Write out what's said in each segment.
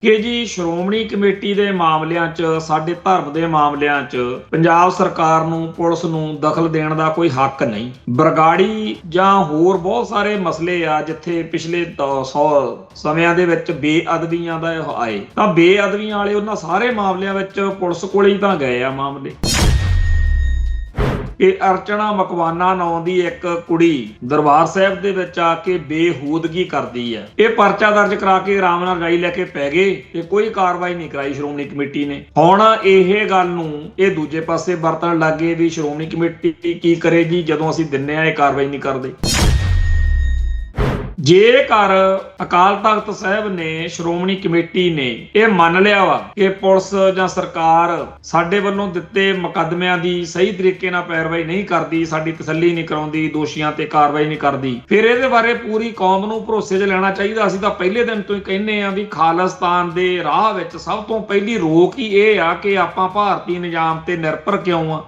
ਕਿ ਜੀ ਸ਼੍ਰੋਮਣੀ ਕਮੇਟੀ ਦੇ ਮਾਮਲਿਆਂ 'ਚ ਸਾਡੇ ਧਰਮ ਦੇ ਮਾਮਲਿਆਂ 'ਚ ਪੰਜਾਬ ਸਰਕਾਰ ਨੂੰ ਪੁਲਿਸ ਨੂੰ ਦਖਲ ਦੇਣ ਦਾ ਕੋਈ ਹੱਕ ਨਹੀਂ। ਬਰਗਾੜੀ ਜਾਂ ਹੋਰ ਬਹੁਤ ਸਾਰੇ ਮਸਲੇ ਆ ਜਿੱਥੇ ਪਿਛਲੇ 100 ਸਮਿਆਂ ਦੇ ਵਿੱਚ ਬੇਅਦਬੀਆਂ ਦਾ ਆਏ ਤਾਂ ਬੇਅਦਬੀਆਂ ਵਾਲੇ ਉਹਨਾਂ ਸਾਰੇ ਮਾਮਲਿਆਂ ਵਿੱਚ ਪੁਲਿਸ ਕੋਲ ਹੀ ਤਾਂ ਗਏ ਆ ਮਾਮਲੇ। ਕਿ ਅਰਚਨਾ ਮਕਵਾਨਾ ਨਾਂ ਦੀ ਇੱਕ ਕੁੜੀ ਦਰਬਾਰ ਸਾਹਿਬ ਦੇ ਵਿੱਚ ਆ ਕੇ ਬੇਹੂਦਗੀ ਕਰਦੀ ਹੈ। ਇਹ ਪਰਚਾ ਦਰਜ ਕਰਾ ਕੇ ਆਰਾਮ ਨਾਲ ਰਾਈ ਲੈ ਕੇ ਪੈ ਗਏ ਤੇ ਕੋਈ ਕਾਰਵਾਈ ਨਹੀਂ ਕਰਾਈ ਸ਼੍ਰੋਮਣੀ ਕਮੇਟੀ ਨੇ। ਹੁਣ ਇਹ ਗੱਲ ਨੂੰ ਇਹ ਦੂਜੇ ਪਾਸੇ ਵਰਤਣ ਲੱਗੇ ਵੀ ਸ਼੍ਰੋਮਣੀ ਕਮੇਟੀ ਕੀ ਕਰੇਗੀ ਜਦੋਂ ਅਸੀਂ ਦਿੰਨੇ ਆ ਇਹ ਕਾਰਵਾਈ ਨਹੀਂ ਕਰਦੇ। ਜੇਕਰ ਅਕਾਲ ਤਖਤ ਸਾਹਿਬ ਨੇ ਸ਼੍ਰੋਮਣੀ ਕਮੇਟੀ ਨੇ ਇਹ ਮੰਨ ਲਿਆ ਵਾ ਕਿ ਪੁਲਿਸ ਜਾਂ ਸਰਕਾਰ ਸਾਡੇ ਵੱਲੋਂ ਦਿੱਤੇ ਮੁਕੱਦਮਿਆਂ ਦੀ ਸਹੀ ਤਰੀਕੇ ਨਾਲ ਪੈਰਵਾਈ ਨਹੀਂ ਕਰਦੀ, ਸਾਡੀ ਤਸੱਲੀ ਨਹੀਂ ਕਰਾਉਂਦੀ, ਦੋਸ਼ੀਆਂ ਤੇ ਕਾਰਵਾਈ ਨਹੀਂ ਕਰਦੀ, ਫਿਰ ਇਹਦੇ ਬਾਰੇ ਪੂਰੀ ਕੌਮ ਨੂੰ ਭਰੋਸੇ 'ਚ ਲੈਣਾ ਚਾਹੀਦਾ। ਅਸੀਂ ਤਾਂ ਪਹਿਲੇ ਦਿਨ ਤੋਂ ਹੀ ਕਹਿੰਦੇ ਆ ਵੀ ਖਾਲਿਸਤਾਨ ਦੇ ਰਾਹ ਵਿੱਚ ਸਭ ਤੋਂ ਪਹਿਲੀ ਰੋਕ ਹੀ ਇਹ ਆ ਕਿ ਆਪਾਂ ਭਾਰਤੀ ਨਿਜ਼ਾਮ ਤੇ ਨਿਰਭਰ ਕਿਉਂ ਆ।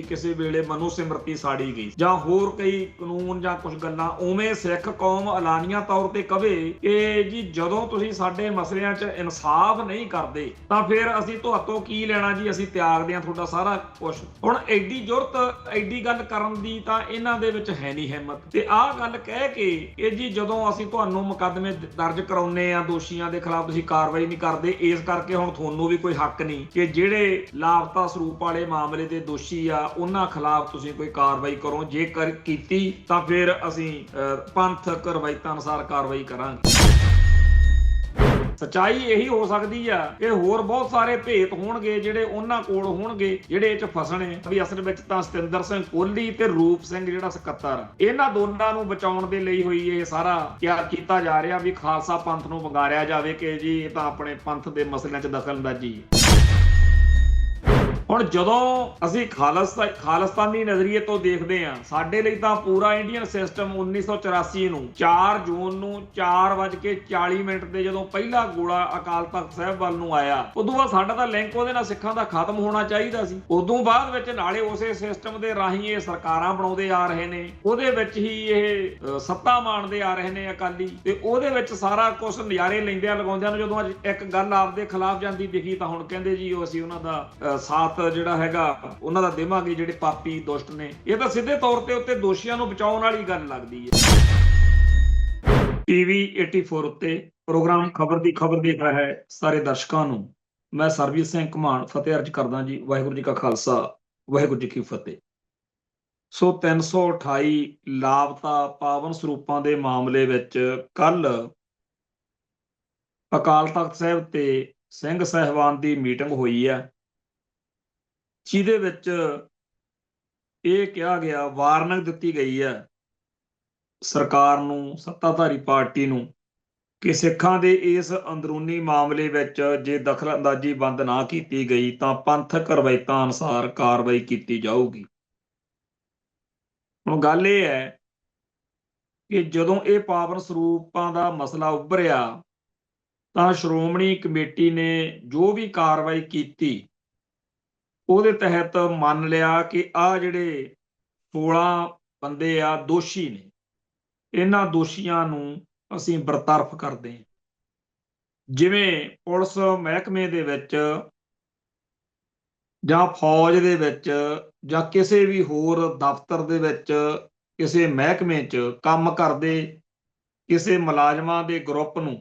ਕਿਸੇ ਵੇਲੇ ਮਨੂ ਸਿਮਰਤੀ ਸਾੜੀ ਗਈ ਜਾਂ ਹੋਰ ਕਈ ਕਾਨੂੰਨ ਜਾਂ ਕੁਝ ਗੱਲਾਂ ਉਵੇਂ ਸਿੱਖ ਕੌਮ ਐਲਾਨੀਆਂ ਤੌਰ ਤੇ ਕਵੇ ਕਿ ਜੀ ਜਦੋਂ ਤੁਸੀਂ ਸਾਡੇ ਮਸਲਿਆਂ 'ਚ ਇਨਸਾਫ ਨਹੀਂ ਕਰਦੇ ਤਾਂ ਫਿਰ ਅਸੀਂ ਤੁਹਾਤੋਂ ਕੀ ਲੈਣਾ ਜੀ, ਅਸੀਂ ਤਿਆਗਦੇ ਹਾਂ ਤੁਹਾਡਾ ਸਾਰਾ ਕੁਝ। ਹੁਣ ਐਡੀ ਜ਼ੁਰਤ ਐਡੀ ਗੱਲ ਕਰਨ ਦੀ ਤਾਂ ਇਹਨਾਂ ਦੇ ਵਿੱਚ ਹੈ ਨਹੀਂ ਹਿੰਮਤ। ਤੇ ਆਹ ਗੱਲ ਕਹਿ ਕੇ ਕਿ ਜੀ ਜਦੋਂ ਅਸੀਂ ਤੁਹਾਨੂੰ ਮੁਕੱਦਮੇ ਦਰਜ ਕਰਾਉਨੇ ਆ ਦੋਸ਼ੀਆਂ ਦੇ ਖਿਲਾਫ ਤੁਸੀਂ ਕਾਰਵਾਈ ਨਹੀਂ ਕਰਦੇ, ਇਸ ਕਰਕੇ ਹੁਣ ਤੁਹਾਨੂੰ ਵੀ ਕੋਈ ਹੱਕ ਨਹੀਂ ਕਿ ਜਿਹੜੇ ਲਾਪਤਾ ਸਰੂਪ ਵਾਲੇ ਮਾਮਲੇ ਦੇ ਦੋਸ਼ੀ ਆ ਉਹਨਾਂ ਖਿਲਾਫ ਤੁਸੀਂ ਕੋਈ ਕਾਰਵਾਈ ਕਰੋ। ਜੇਕਰ ਕੀਤੀ ਤਾਂ ਫਿਰ ਅਸੀਂ ਪੰਥਕ ਰਵਾਇਤਾਂ ਅਨੁਸਾਰ ਕਾਰਵਾਈ ਕਰਾਂਗੇ। ਸੱਚਾਈ ਇਹੀ ਹੋ ਸਕਦੀ ਆ ਕਿ ਹੋਰ ਬਹੁਤ ਸਾਰੇ ਭੇਤ ਹੋਣਗੇ ਜਿਹੜੇ ਉਹਨਾਂ ਕੋਲ ਹੋਣਗੇ ਜਿਹੜੇ ਇਹ 'ਚ ਫਸਣੇ ਵੀ। ਅਸਲ ਵਿੱਚ ਤਾਂ ਸਤਿੰਦਰ ਸਿੰਘ ਕੋਹਲੀ ਤੇ ਰੂਪ ਸਿੰਘ ਜਿਹੜਾ ਸਕੱਤਰ ਇਹਨਾਂ ਦੋਨਾਂ ਨੂੰ ਬਚਾਉਣ ਦੇ ਲਈ ਹੋਈ ਇਹ ਸਾਰਾ ਤਿਆਰ ਕੀਤਾ ਜਾ ਰਿਹਾ ਵੀ ਖਾਲਸਾ ਪੰਥ ਨੂੰ ਵੰਗਾਰਿਆ ਜਾਵੇ ਕਿ ਜੀ ਇਹ ਤਾਂ ਆਪਣੇ ਪੰਥ ਦੇ ਮਸਲਿਆਂ 'ਚ ਦਖਲਅੰਦਾਜ਼ੀ। ਹੁਣ ਜਦੋਂ ਅਸੀਂ ਖਾਲਿਸਤਾਨੀ ਨਜ਼ਰੀਏ ਤੋਂ ਦੇਖਦੇ ਹਾਂ, ਸਾਡੇ ਲਈ ਤਾਂ ਪੂਰਾ ਇੰਡੀਅਨ ਸਿਸਟਮ 1984 ਨੂੰ 4 ਜੂਨ ਨੂੰ 4:40 ਤੇ ਜਦੋਂ ਪਹਿਲਾ ਗੋਲਾ ਅਕਾਲ ਤਖਤ ਸਾਹਿਬ ਵੱਲ ਨੂੰ ਆਇਆ, ਉਦੋਂ ਬਾਅਦ ਸਾਡਾ ਤਾਂ ਲਿੰਕ ਉਹਦੇ ਨਾਲ ਸਿੱਖਾਂ ਦਾ ਖਤਮ ਹੋਣਾ ਚਾਹੀਦਾ ਸੀ। ਉਦੋਂ ਬਾਅਦ ਵਿੱਚ ਨਾਲੇ ਉਸੇ ਸਿਸਟਮ ਦੇ ਰਾਹੀਂ ਇਹ ਸਰਕਾਰਾਂ ਬਣਾਉਂਦੇ ਆ ਰਹੇ ਨੇ, ਉਹਦੇ ਵਿੱਚ ਹੀ ਇਹ ਸੱਤਾ ਮਾਣਦੇ ਆ ਰਹੇ ਨੇ ਅਕਾਲੀ, ਤੇ ਉਹਦੇ ਵਿੱਚ ਸਾਰਾ ਕੁਝ ਨਜ਼ਾਰੇ ਲੈਂਦਿਆਂ ਲਗਾਉਂਦਿਆਂ ਨੂੰ ਜਦੋਂ ਅੱਜ ਇੱਕ ਗੱਲ ਆਪਦੇ ਖਿਲਾਫ ਜਾਂਦੀ ਦਿਖੀ ਤਾਂ ਹੁਣ ਕਹਿੰਦੇ ਜੀ ਉਹ ਅਸੀਂ ਉਹਨਾਂ ਦਾ ਸਾਥ ਜਿਹੜਾ ਹੈਗਾ ਉਹਨਾਂ ਦਾ ਦੇਵਾਂਗੇ ਜਿਹੜੇ ਪਾਪੀ ਦੁਸ਼ਟ ਨੇ। ਇਹ ਤਾਂ ਸਿੱਧੇ ਤੌਰ ਤੇ ਉੱਤੇ ਦੋਸ਼ੀਆਂ ਨੂੰ ਬਚਾਉਣ ਵਾਲੀ ਗੱਲ ਲੱਗਦੀ ਹੈ। ਟੀਵੀ 84 ਉੱਤੇ ਪ੍ਰੋਗਰਾਮ ਖਬਰ ਦੀ ਖਬਰ ਦੇਖ ਰਿਹਾ ਹੈ ਸਾਰੇ ਦਰਸ਼ਕਾਂ ਨੂੰ ਮੈਂ ਸਰਬਜੀਤ ਸਿੰਘ ਘਮਾਣ ਫਤਿਹ ਅਰਜ ਕਰਦਾ ਜੀ। ਵਾਹਿਗੁਰੂ ਜੀ ਕਾ ਖਾਲਸਾ, ਵਾਹਿਗੁਰੂ ਜੀ ਕੀ ਫਤਿਹ। ਸੋ 328 ਲਾਪਤਾ ਪਾਵਨ ਸਰੂਪਾਂ ਦੇ ਮਾਮਲੇ ਵਿੱਚ ਕੱਲ ਅਕਾਲ ਤਖਤ ਸਾਹਿਬ ਤੇ ਸਿੰਘ ਸਾਹਿਬਾਨ ਦੀ ਮੀਟਿੰਗ ਹੋਈ ਹੈ, ਜਿਹਦੇ ਵਿੱਚ ਇਹ ਕਿਹਾ ਗਿਆ, ਵਾਰਨਿੰਗ ਦਿੱਤੀ ਗਈ ਹੈ ਸਰਕਾਰ ਨੂੰ, ਸੱਤਾਧਾਰੀ ਪਾਰਟੀ ਨੂੰ, ਕਿ ਸਿੱਖਾਂ ਦੇ ਇਸ ਅੰਦਰੂਨੀ ਮਾਮਲੇ ਵਿੱਚ ਜੇ ਦਖਲਅੰਦਾਜ਼ੀ ਬੰਦ ਨਾ ਕੀਤੀ ਗਈ ਤਾਂ ਪੰਥਕ ਰਵਾਇਤਾਂ ਅਨੁਸਾਰ ਕਾਰਵਾਈ ਕੀਤੀ ਜਾਊਗੀ। ਹੁਣ ਗੱਲ ਇਹ ਹੈ ਕਿ ਜਦੋਂ ਇਹ ਪਾਵਨ ਸਰੂਪਾਂ ਦਾ ਮਸਲਾ ਉੱਭਰਿਆ ਤਾਂ ਸ਼੍ਰੋਮਣੀ ਕਮੇਟੀ ਨੇ ਜੋ ਵੀ ਕਾਰਵਾਈ ਕੀਤੀ ਉਹਦੇ ਤਹਿਤ ਮੰਨ ਲਿਆ ਕਿ ਆਹ ਜਿਹੜੇ 16 ਬੰਦੇ ਆ ਦੋਸ਼ੀ ਨੇ, ਇਹਨਾਂ ਦੋਸ਼ੀਆਂ ਨੂੰ ਅਸੀਂ ਬਰਤਰਫ ਕਰਦੇ ਹਾਂ। ਜਿਵੇਂ ਪੁਲਿਸ ਮਹਿਕਮੇ ਦੇ ਵਿੱਚ ਜਾਂ ਫੌਜ ਦੇ ਵਿੱਚ ਜਾਂ ਕਿਸੇ ਵੀ ਹੋਰ ਦਫ਼ਤਰ ਦੇ ਵਿੱਚ ਕਿਸੇ ਮਹਿਕਮੇ 'ਚ ਕੰਮ ਕਰਦੇ ਕਿਸੇ ਮੁਲਾਜ਼ਮਾਂ ਦੇ ਗਰੁੱਪ ਨੂੰ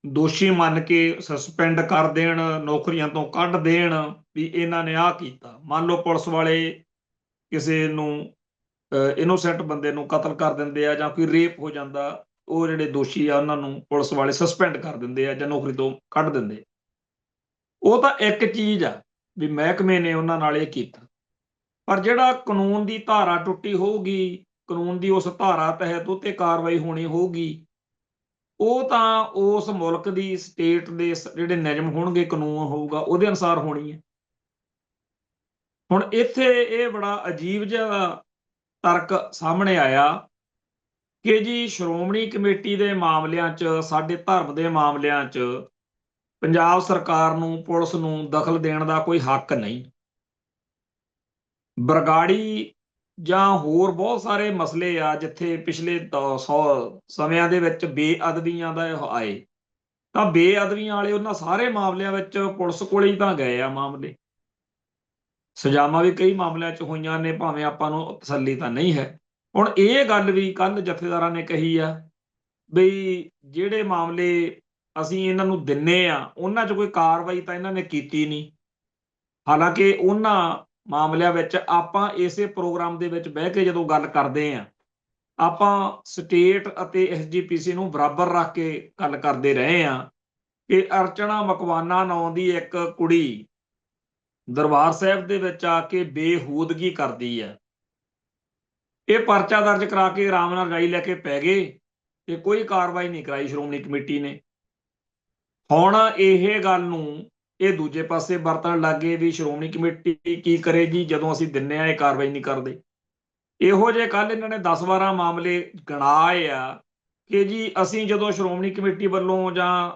ਦੋਸ਼ੀ ਮੰਨ ਕੇ ਸਸਪੈਂਡ ਕਰ ਦੇਣ, ਨੌਕਰੀਆਂ ਤੋਂ ਕੱਢ ਦੇਣ ਵੀ ਇਹਨਾਂ ਨੇ ਆਹ ਕੀਤਾ। ਮੰਨ ਲਓ ਪੁਲਿਸ ਵਾਲੇ ਕਿਸੇ ਨੂੰ ਇਨੋਸੈਂਟ ਬੰਦੇ ਨੂੰ ਕਤਲ ਕਰ ਦਿੰਦੇ ਆ ਜਾਂ ਕੋਈ ਰੇਪ ਹੋ ਜਾਂਦਾ, ਉਹ ਜਿਹੜੇ ਦੋਸ਼ੀ ਆ ਉਹਨਾਂ ਨੂੰ ਪੁਲਿਸ ਵਾਲੇ ਸਸਪੈਂਡ ਕਰ ਦਿੰਦੇ ਆ ਜਾਂ ਨੌਕਰੀ ਤੋਂ ਕੱਢ ਦਿੰਦੇ। ਉਹ ਤਾਂ ਇੱਕ ਚੀਜ਼ ਆ ਵੀ ਮਹਿਕਮੇ ਨੇ ਉਹਨਾਂ ਨਾਲ ਇਹ ਕੀਤਾ, ਪਰ ਜਿਹੜਾ ਕਾਨੂੰਨ ਦੀ ਧਾਰਾ ਟੁੱਟੀ ਹੋਊਗੀ, ਕਾਨੂੰਨ ਦੀ ਉਸ ਧਾਰਾ ਤਹਿਤ ਉਹ ਤੇ ਕਾਰਵਾਈ ਹੋਣੀ ਹੋਊਗੀ, ਉਹ ਤਾਂ ਉਸ ਮੁਲਕ ਦੀ ਸਟੇਟ ਦੇ ਜਿਹੜੇ ਨਿਯਮ ਹੋਣਗੇ, ਕਾਨੂੰਨ ਹੋਊਗਾ ਉਹਦੇ ਅਨੁਸਾਰ ਹੋਣੀ ਹੈ। ਹੁਣ ਇੱਥੇ ਇਹ ਬੜਾ ਅਜੀਬ ਜਿਹਾ ਤਰਕ ਸਾਹਮਣੇ ਆਇਆ ਕਿ ਜੀ ਸ਼੍ਰੋਮਣੀ ਕਮੇਟੀ ਦੇ ਮਾਮਲਿਆਂ 'ਚ, ਸਾਡੇ ਧਰਮ ਦੇ ਮਾਮਲਿਆਂ 'ਚ ਪੰਜਾਬ ਸਰਕਾਰ ਨੂੰ, ਪੁਲਿਸ ਨੂੰ ਦਖਲ ਦੇਣ ਦਾ ਕੋਈ ਹੱਕ ਨਹੀਂ। ਬਰਗਾੜੀ ਜਾਂ ਹੋਰ ਬਹੁਤ ਸਾਰੇ ਮਸਲੇ ਆ ਜਿੱਥੇ ਪਿਛਲੇ 100 ਸਮਿਆਂ ਦੇ ਵਿੱਚ ਬੇਅਦਬੀਆਂ ਦਾ ਆਏ ਤਾਂ ਬੇਅਦਬੀਆਂ ਵਾਲੇ ਉਹਨਾਂ ਸਾਰੇ ਮਾਮਲਿਆਂ ਵਿੱਚ ਪੁਲਿਸ ਕੋਲੇ ਹੀ ਤਾਂ ਗਏ ਆ ਮਾਮਲੇ। ਸਜ਼ਾਵਾਂ ਵੀ ਕਈ ਮਾਮਲਿਆਂ 'ਚ ਹੋਈਆਂ ਨੇ, ਭਾਵੇਂ ਆਪਾਂ ਨੂੰ ਤਸੱਲੀ ਤਾਂ ਨਹੀਂ ਹੈ। ਹੁਣ ਇਹ ਗੱਲ ਵੀ ਕੱਲ ਜਥੇਦਾਰਾਂ ਨੇ ਕਹੀ ਆ ਬਈ ਜਿਹੜੇ ਮਾਮਲੇ ਅਸੀਂ ਇਹਨਾਂ ਨੂੰ ਦਿੰਨੇ ਆ, ਉਹਨਾਂ 'ਚ ਕੋਈ ਕਾਰਵਾਈ ਤਾਂ ਇਹਨਾਂ ਨੇ ਕੀਤੀ ਨਹੀਂ। ਹਾਲਾਂਕਿ ਉਹਨਾਂ ਮਾਮਲਿਆਂ ਵਿੱਚ ਆਪਾਂ ਇਸੇ ਪ੍ਰੋਗਰਾਮ ਦੇ ਵਿੱਚ ਬਹਿ ਕੇ ਜਦੋਂ ਗੱਲ ਕਰਦੇ ਆ, ਆਪਾਂ ਸਟੇਟ ਅਤੇ ਐਸਜੀਪੀਸੀ ਨੂੰ ਬਰਾਬਰ ਰੱਖ ਕੇ ਗੱਲ ਕਰਦੇ ਰਹੇ ਆ ਕਿ ਅਰਚਨਾ ਮਕਵਾਨਾ ਨਾਂ ਦੀ ਇੱਕ ਕੁੜੀ ਦਰਬਾਰ ਸਾਹਿਬ ਦੇ ਵਿੱਚ ਆ ਕੇ ਬੇਹੂਦਗੀ ਕਰਦੀ ਹੈ। ਇਹ ਪਰਚਾ ਦਰਜ ਕਰਾ ਕੇ ਆਰਾਮ ਨਾਲ ਰਾਈ ਲੈ ਕੇ ਪੈ ਗਏ ਤੇ ਕੋਈ ਕਾਰਵਾਈ ਨਹੀਂ ਕਰਾਈ ਸ਼੍ਰੋਮਣੀ ਕਮੇਟੀ ਨੇ। ਹੁਣ ਇਹ ਗੱਲ ਨੂੰ ਇਹ ਦੂਜੇ ਪਾਸੇ ਵਰਤਣ ਲੱਗੇ ਵੀ ਸ਼੍ਰੋਮਣੀ ਕਮੇਟੀ ਕੀ ਕਰੇਗੀ ਜਦੋਂ ਅਸੀਂ ਦਿੰਨੇ ਆ, ਇਹ ਕਾਰਵਾਈ ਨਹੀਂ ਕਰਦੇ। ਇਹੋ ਜਿਹੇ ਕੱਲ ਇਹਨਾਂ ਨੇ 10-12 ਮਾਮਲੇ ਗਣਾਏ ਆ ਕਿ ਜੀ ਅਸੀਂ ਜਦੋਂ ਸ਼੍ਰੋਮਣੀ ਕਮੇਟੀ ਵੱਲੋਂ ਜਾਂ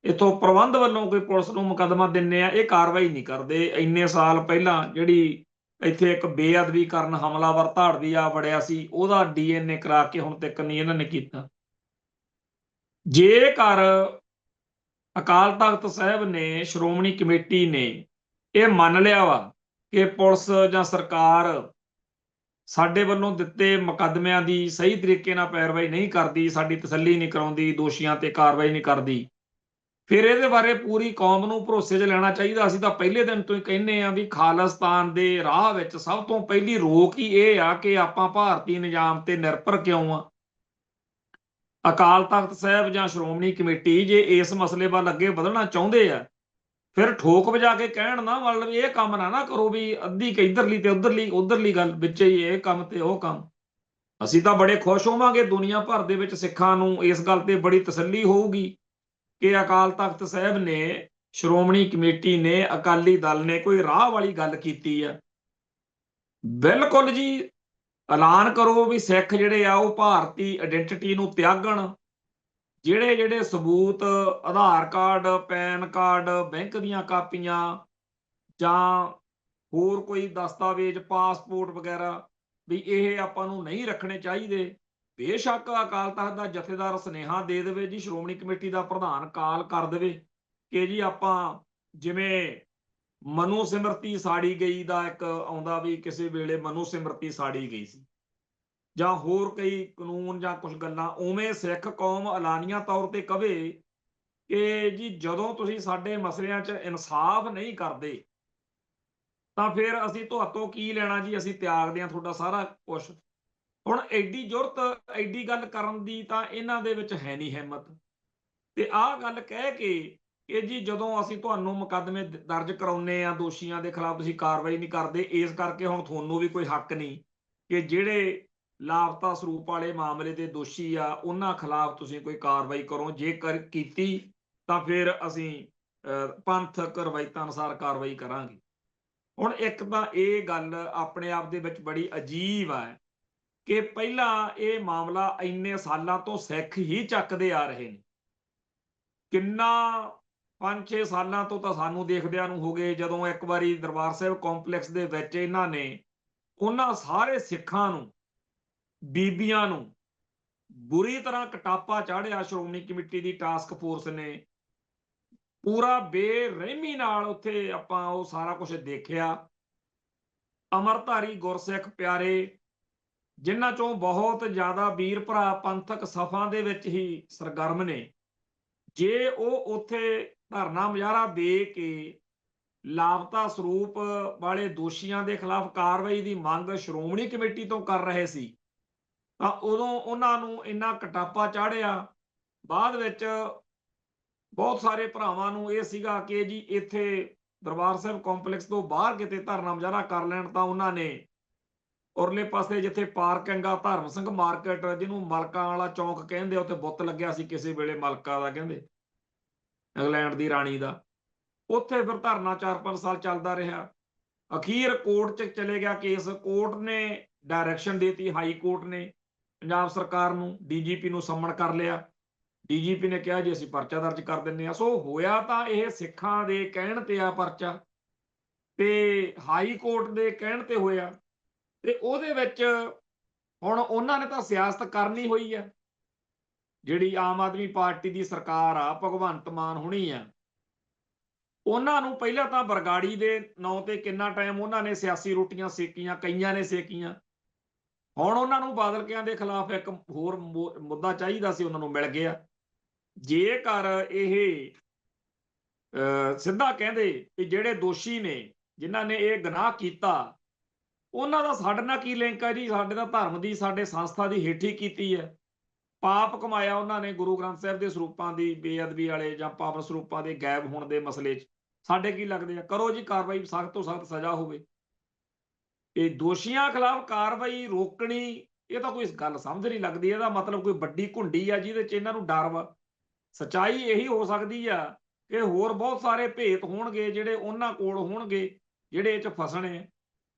ਇੱਥੋਂ ਪ੍ਰਬੰਧ ਵੱਲੋਂ ਕੋਈ ਪੁਲਿਸ ਨੂੰ ਮੁਕੱਦਮਾ ਦਿੰਨੇ ਆ, ਇਹ ਕਾਰਵਾਈ ਨਹੀਂ ਕਰਦੇ। ਇੰਨੇ ਸਾਲ ਪਹਿਲਾਂ ਜਿਹੜੀ ਇੱਥੇ ਇੱਕ ਬੇਅਦਬੀ ਕਰਨ ਹਮਲਾਵਰ ਧਾੜਵੀ ਆ ਵੜਿਆ ਸੀ, ਉਹਦਾ DNA ਕਰਾ ਕੇ ਹੁਣ ਤੱਕ ਨਹੀਂ ਇਹਨਾਂ ਨੇ ਕੀਤਾ। ਜੇਕਰ ਅਕਾਲ ਤਖਤ ਸਾਹਿਬ ਨੇ, ਸ਼੍ਰੋਮਣੀ ਕਮੇਟੀ ਨੇ ਇਹ ਮੰਨ ਲਿਆ ਵਾ ਕਿ ਪੁਲਿਸ ਜਾਂ ਸਰਕਾਰ ਸਾਡੇ ਵੱਲੋਂ ਦਿੱਤੇ ਮੁਕੱਦਮਿਆਂ ਦੀ ਸਹੀ ਤਰੀਕੇ ਨਾਲ ਪੈਰਵਾਈ ਨਹੀਂ ਕਰਦੀ, ਸਾਡੀ ਤਸੱਲੀ ਨਹੀਂ ਕਰਾਉਂਦੀ, ਦੋਸ਼ੀਆਂ ਤੇ ਕਾਰਵਾਈ ਨਹੀਂ ਕਰਦੀ, ਫਿਰ ਇਹਦੇ ਬਾਰੇ ਪੂਰੀ ਕੌਮ ਨੂੰ ਭਰੋਸੇ 'ਚ ਲੈਣਾ ਚਾਹੀਦਾ। ਅਸੀਂ ਤਾਂ ਪਹਿਲੇ ਦਿਨ ਤੋਂ ਹੀ ਕਹਿੰਦੇ ਆ ਵੀ ਖਾਲਿਸਤਾਨ ਦੇ ਰਾਹ ਵਿੱਚ ਸਭ ਤੋਂ ਪਹਿਲੀ ਰੋਕ ਹੀ ਇਹ ਆ ਕਿ ਆਪਾਂ ਭਾਰਤੀ ਨਿਜ਼ਾਮ ਤੇ ਨਿਰਭਰ ਕਿਉਂ ਆ। ਅਕਾਲ ਤਖਤ ਸਾਹਿਬ ਜਾਂ ਸ਼੍ਰੋਮਣੀ ਕਮੇਟੀ ਜੇ ਇਸ ਮਸਲੇ ਵੱਲ ਅੱਗੇ ਵਧਣਾ ਚਾਹੁੰਦੇ ਆ, ਫਿਰ ਠੋਕ ਵਜਾ ਕੇ ਕਹਿਣ ਨਾ, ਮਤਲਬ ਇਹ ਕੰਮ ਨਾ ਕਰੋ ਵੀ ਅੱਧੀ ਕਿ ਇੱਧਰਲੀ ਤੇ ਉਧਰਲੀ ਗੱਲ ਵਿੱਚ ਹੀ, ਇਹ ਕੰਮ ਤੇ ਉਹ ਕੰਮ। ਅਸੀਂ ਤਾਂ ਬੜੇ ਖੁਸ਼ ਹੋਵਾਂਗੇ, ਦੁਨੀਆ ਭਰ ਦੇ ਵਿੱਚ ਸਿੱਖਾਂ ਨੂੰ ਇਸ ਗੱਲ ਤੇ ਬੜੀ ਤਸੱਲੀ ਹੋਊਗੀ ਕਿ ਅਕਾਲ ਤਖਤ ਸਾਹਿਬ ਨੇ, ਸ਼੍ਰੋਮਣੀ ਕਮੇਟੀ ਨੇ, ਅਕਾਲੀ ਦਲ ਨੇ ਕੋਈ ਰਾਹ ਵਾਲੀ ਗੱਲ ਕੀਤੀ ਆ। ਬਿਲਕੁਲ ਜੀ, ਐਲਾਨ ਕਰੋ ਵੀ ਸਿੱਖ ਜਿਹੜੇ ਆ ਉਹ ਭਾਰਤੀ ਆਇਡੈਂਟੀਟੀ ਨੂੰ ਤਿਆਗਣ। ਜਿਹੜੇ ਸਬੂਤ ਆਧਾਰ ਕਾਰਡ, ਪੈਨ ਕਾਰਡ, ਬੈਂਕ ਦੀਆਂ ਕਾਪੀਆਂ ਜਾਂ ਹੋਰ ਕੋਈ ਦਸਤਾਵੇਜ਼, ਪਾਸਪੋਰਟ ਵਗੈਰਾ, ਵੀ ਇਹ ਆਪਾਂ ਨੂੰ ਨਹੀਂ ਰੱਖਣੇ ਚਾਹੀਦੇ। ਬੇਸ਼ੱਕ ਅਕਾਲ ਤਖਤ ਦਾ ਜਥੇਦਾਰ ਸੁਨੇਹਾ ਦੇ ਦੇਵੇ ਜੀ, ਸ਼੍ਰੋਮਣੀ ਕਮੇਟੀ ਦਾ ਪ੍ਰਧਾਨ ਕਾਲ ਕਰ ਦੇਵੇ ਕਿ ਜੀ ਆਪਾਂ ਜਿਵੇਂ ਮਨੂ ਸਿਮਰਤੀ ਸਾੜੀ ਗਈ ਦਾ ਇੱਕ ਆਉਂਦਾ ਵੀ ਕਿਸੇ ਵੇਲੇ ਮਨੂ ਸਿਮਰਤੀ ਸਾੜੀ ਗਈ ਸੀ, ਜਾਂ ਹੋਰ ਕਈ ਕਾਨੂੰਨ ਜਾਂ ਕੁਝ ਗੱਲਾਂ, ਉਵੇਂ ਸਿੱਖ ਕੌਮ ਐਲਾਨੀਆਂ ਤੌਰ ਤੇ ਕਵੇ ਕਿ ਜੀ ਜਦੋਂ ਤੁਸੀਂ ਸਾਡੇ ਮਸਲਿਆਂ 'ਚ ਇਨਸਾਫ ਨਹੀਂ ਕਰਦੇ ਤਾਂ ਫਿਰ ਅਸੀਂ ਤੁਹਾਤੋਂ ਕੀ ਲੈਣਾ ਜੀ, ਅਸੀਂ ਤਿਆਗਦੇ ਹਾਂ ਤੁਹਾਡਾ ਸਾਰਾ ਕੁਝ। ਹੁਣ ਐਡੀ ਜ਼ੁਰਤ, ਐਡੀ ਗੱਲ ਕਰਨ ਦੀ ਤਾਂ ਇਹਨਾਂ ਦੇ ਵਿੱਚ ਹੈ ਨਹੀਂ ਹਿੰਮਤ। ਤੇ ਆਹ ਗੱਲ ਕਹਿ ਕੇ ਕਿ ਜੀ ਜਦੋਂ ਅਸੀਂ ਤੁਹਾਨੂੰ ਮੁਕੱਦਮੇ ਦਰਜ ਕਰਾਉਂਦੇ ਆ, ਦੋਸ਼ੀਆਂ ਦੇ ਖਿਲਾਫ ਤੁਸੀਂ ਕਾਰਵਾਈ ਨਹੀਂ ਕਰਦੇ, ਇਸ ਕਰਕੇ ਹੁਣ ਤੁਹਾਨੂੰ ਵੀ ਕੋਈ ਹੱਕ ਨਹੀਂ ਕਿ ਜਿਹੜੇ ਲਾਪਤਾ ਸਰੂਪ ਵਾਲੇ ਮਾਮਲੇ ਦੇ ਦੋਸ਼ੀ ਆ ਉਹਨਾਂ ਖਿਲਾਫ ਤੁਸੀਂ ਕੋਈ ਕਾਰਵਾਈ ਕਰੋ। ਜੇਕਰ ਕੀਤੀ ਤਾਂ ਫਿਰ ਅਸੀਂ ਪੰਥਕ ਰਵਾਇਤਾਂ ਅਨੁਸਾਰ ਕਾਰਵਾਈ ਕਰਾਂਗੇ। ਹੁਣ ਇੱਕ ਤਾਂ ਇਹ ਗੱਲ ਆਪਣੇ ਆਪ ਦੇ ਵਿੱਚ ਬੜੀ ਅਜੀਬ ਹੈ ਕਿ ਪਹਿਲਾਂ ਇਹ ਮਾਮਲਾ ਇੰਨੇ ਸਾਲਾਂ ਤੋਂ ਸਿੱਖ ਹੀ ਚੱਕਦੇ ਆ ਰਹੇ ਨੇ। ਕਿੰਨਾ 5-6 ਸਾਲਾਂ ਤੋਂ ਤਾਂ ਸਾਨੂੰ ਦੇਖਦਿਆਂ ਨੂੰ ਹੋ ਗਏ, ਜਦੋਂ ਇੱਕ ਵਾਰੀ ਦਰਬਾਰ ਸਾਹਿਬ ਕੰਪਲੈਕਸ ਦੇ ਵਿੱਚ ਇਹਨਾਂ ਨੇ ਉਹਨਾਂ ਸਾਰੇ ਸਿੱਖਾਂ ਨੂੰ, ਬੀਬੀਆਂ ਨੂੰ ਬੁਰੀ ਤਰ੍ਹਾਂ ਕਟਾਪਾ ਚਾੜਿਆ। ਸ਼੍ਰੋਮਣੀ ਕਮੇਟੀ ਦੀ ਟਾਸਕ ਫੋਰਸ ਨੇ ਪੂਰਾ ਬੇਰਹਿਮੀ ਨਾਲ ਉੱਥੇ ਆਪਾਂ ਉਹ ਸਾਰਾ ਕੁਝ ਦੇਖਿਆ। ਅਮਰਧਾਰੀ ਗੁਰਸਿੱਖ ਪਿਆਰੇ, ਜਿਨ੍ਹਾਂ ਚੋਂ ਬਹੁਤ ਜ਼ਿਆਦਾ ਵੀਰ ਭਰਾ ਪੰਥਕ ਸਫਾਂ ਦੇ ਵਿੱਚ ਹੀ ਸਰਗਰਮ ਨੇ, ਜੇ ਉਹ ਉੱਥੇ ਧਰਨਾ ਮੁਜ਼ਾਹਰਾ ਦੇ ਕੇ ਲਾਪਤਾ ਸਰੂਪ ਵਾਲੇ ਦੋਸ਼ੀਆਂ ਦੇ ਖਿਲਾਫ ਕਾਰਵਾਈ ਦੀ ਮੰਗ ਸ਼੍ਰੋਮਣੀ ਕਮੇਟੀ ਤੋਂ ਕਰ ਰਹੇ ਸੀ, ਤਾਂ ਉਦੋਂ ਉਹਨਾਂ ਨੂੰ ਇੰਨਾ ਕਟਾਪਾ ਚਾੜਿਆ। ਬਾਅਦ ਵਿੱਚ ਬਹੁਤ ਸਾਰੇ ਭਰਾਵਾਂ ਨੂੰ ਇਹ ਸੀਗਾ ਕਿ ਜੀ ਇੱਥੇ ਦਰਬਾਰ ਸਾਹਿਬ ਕੰਪਲੈਕਸ ਤੋਂ ਬਾਹਰ ਕਿਤੇ ਧਰਨਾ ਮੁਜ਼ਾਹਰਾ ਕਰ ਲੈਣ, ਤਾਂ ਉਹਨਾਂ ਨੇ ਉਰਲੇ ਪਾਸੇ ਜਿੱਥੇ ਪਾਰਕਿੰਗ ਆ, ਧਰਮ ਸਿੰਘ ਮਾਰਕੀਟ, ਜਿਹਨੂੰ ਮਲਕਾਂ ਵਾਲਾ ਚੌਂਕ ਕਹਿੰਦੇ, ਉੱਥੇ ਬੁੱਤ ਲੱਗਿਆ ਸੀ ਕਿਸੇ ਵੇਲੇ ਮਲਕਾ ਦਾ, ਕਹਿੰਦੇ ਇੰਗਲੈਂਡ ਦੀ ਰਾਣੀ ਦਾ, ਉੱਥੇ ਫਿਰ ਧਰਨਾ 4-5 ਸਾਲ ਚੱਲਦਾ ਰਿਹਾ। ਅਖੀਰ ਕੋਰਟ 'ਚ ਚਲੇ ਗਿਆ ਕੇਸ। ਕੋਰਟ ਨੇ ਡਾਇਰੈਕਸ਼ਨ ਦੇਤੀ, ਹਾਈ ਕੋਰਟ ਨੇ ਪੰਜਾਬ ਸਰਕਾਰ ਨੂੰ, ਡੀਜੀਪੀ ਨੂੰ ਸੰਮਣ ਕਰ ਲਿਆ। ਡੀਜੀਪੀ ਨੇ ਕਿਹਾ ਜੀ ਅਸੀਂ ਪਰਚਾ ਦਰਜ ਕਰ ਦਿੰਦੇ ਹਾਂ। ਸੋ ਹੋਇਆ ਤਾਂ ਇਹ ਸਿੱਖਾਂ ਦੇ ਕਹਿਣ ਤੇ ਆ ਪਰਚਾ, ਤੇ ਹਾਈ ਕੋਰਟ ਦੇ ਕਹਿਣ ਤੇ ਹੋਇਆ। ਤੇ ਉਹਦੇ ਵਿੱਚ ਹੁਣ ਉਹਨਾਂ ਨੇ ਤਾਂ ਸਿਆਸਤ ਕਰਨੀ ਹੋਈ ਹੈ। ਜਿਹੜੀ ਆਮ ਆਦਮੀ ਪਾਰਟੀ ਦੀ ਸਰਕਾਰ ਆ, ਭਗਵੰਤ ਮਾਨ ਹੁਣੀ ਆ, ਉਹਨਾਂ ਨੂੰ ਪਹਿਲਾਂ ਤਾਂ ਬਰਗਾੜੀ ਦੇ ਨਾਂ ਤੇ ਕਿੰਨਾ ਟਾਈਮ ਉਹਨਾਂ ਨੇ ਸਿਆਸੀ ਰੋਟੀਆਂ ਸੇਕੀਆਂ, ਕਈਆਂ ਨੇ ਸੇਕੀਆਂ। ਹੁਣ ਉਹਨਾਂ ਨੂੰ ਬਾਦਲਕਿਆਂ ਦੇ ਖਿਲਾਫ ਇੱਕ ਹੋਰ ਮੁੱਦਾ ਚਾਹੀਦਾ ਸੀ, ਉਹਨਾਂ ਨੂੰ ਮਿਲ ਗਿਆ। ਜੇਕਰ ਇਹ ਸਿੱਧਾ ਕਹਿੰਦੇ ਕਿ ਜਿਹੜੇ ਦੋਸ਼ੀ ਨੇ, ਜਿਨ੍ਹਾਂ ਨੇ ਇਹ ਗੁਨਾਹ ਕੀਤਾ, ਉਹਨਾਂ ਦਾ ਸਾਡੇ ਨਾਲ ਕੀ ਲਿੰਕ ਹੈ ਜੀ? ਸਾਡੇ ਦਾ ਧਰਮ ਦੀ, ਸਾਡੇ ਸੰਸਥਾ ਦੀ ਹੇਠੀ ਕੀਤੀ ਹੈ, ਪਾਪ ਕਮਾਇਆ ਉਹਨਾਂ ਨੇ ਗੁਰੂ ਗ੍ਰੰਥ ਸਾਹਿਬ ਦੇ ਸਰੂਪਾਂ ਦੀ ਬੇਅਦਬੀ ਵਾਲੇ ਜਾਂ ਪਾਵਨ ਸਰੂਪਾਂ ਦੇ ਗਾਇਬ ਹੋਣ ਦੇ ਮਸਲੇ 'ਚ ਸਾਡੇ ਕੀ ਲੱਗਦੇ ਆ? ਕਰੋ ਜੀ ਕਾਰਵਾਈ, ਸਖਤ ਤੋਂ ਸਖਤ ਸਜ਼ਾ ਹੋਵੇ। ਇਹ ਦੋਸ਼ੀਆਂ ਖਿਲਾਫ ਕਾਰਵਾਈ ਰੋਕਣੀ, ਇਹ ਤਾਂ ਕੋਈ ਗੱਲ ਸਮਝ ਨਹੀਂ ਲੱਗਦੀ। ਇਹਦਾ ਮਤਲਬ ਕੋਈ ਵੱਡੀ ਘੁੰਡੀ ਆ ਜਿਹਦੇ 'ਚ ਇਹਨਾਂ ਨੂੰ ਡਰ ਵਾ। ਸੱਚਾਈ ਇਹੀ ਹੋ ਸਕਦੀ ਆ ਕਿ ਹੋਰ ਬਹੁਤ ਸਾਰੇ ਭੇਤ ਹੋਣਗੇ ਜਿਹੜੇ ਉਹਨਾਂ ਕੋਲ ਹੋਣਗੇ, ਜਿਹੜੇ ਇਹ 'ਚ ਫਸਣੇ।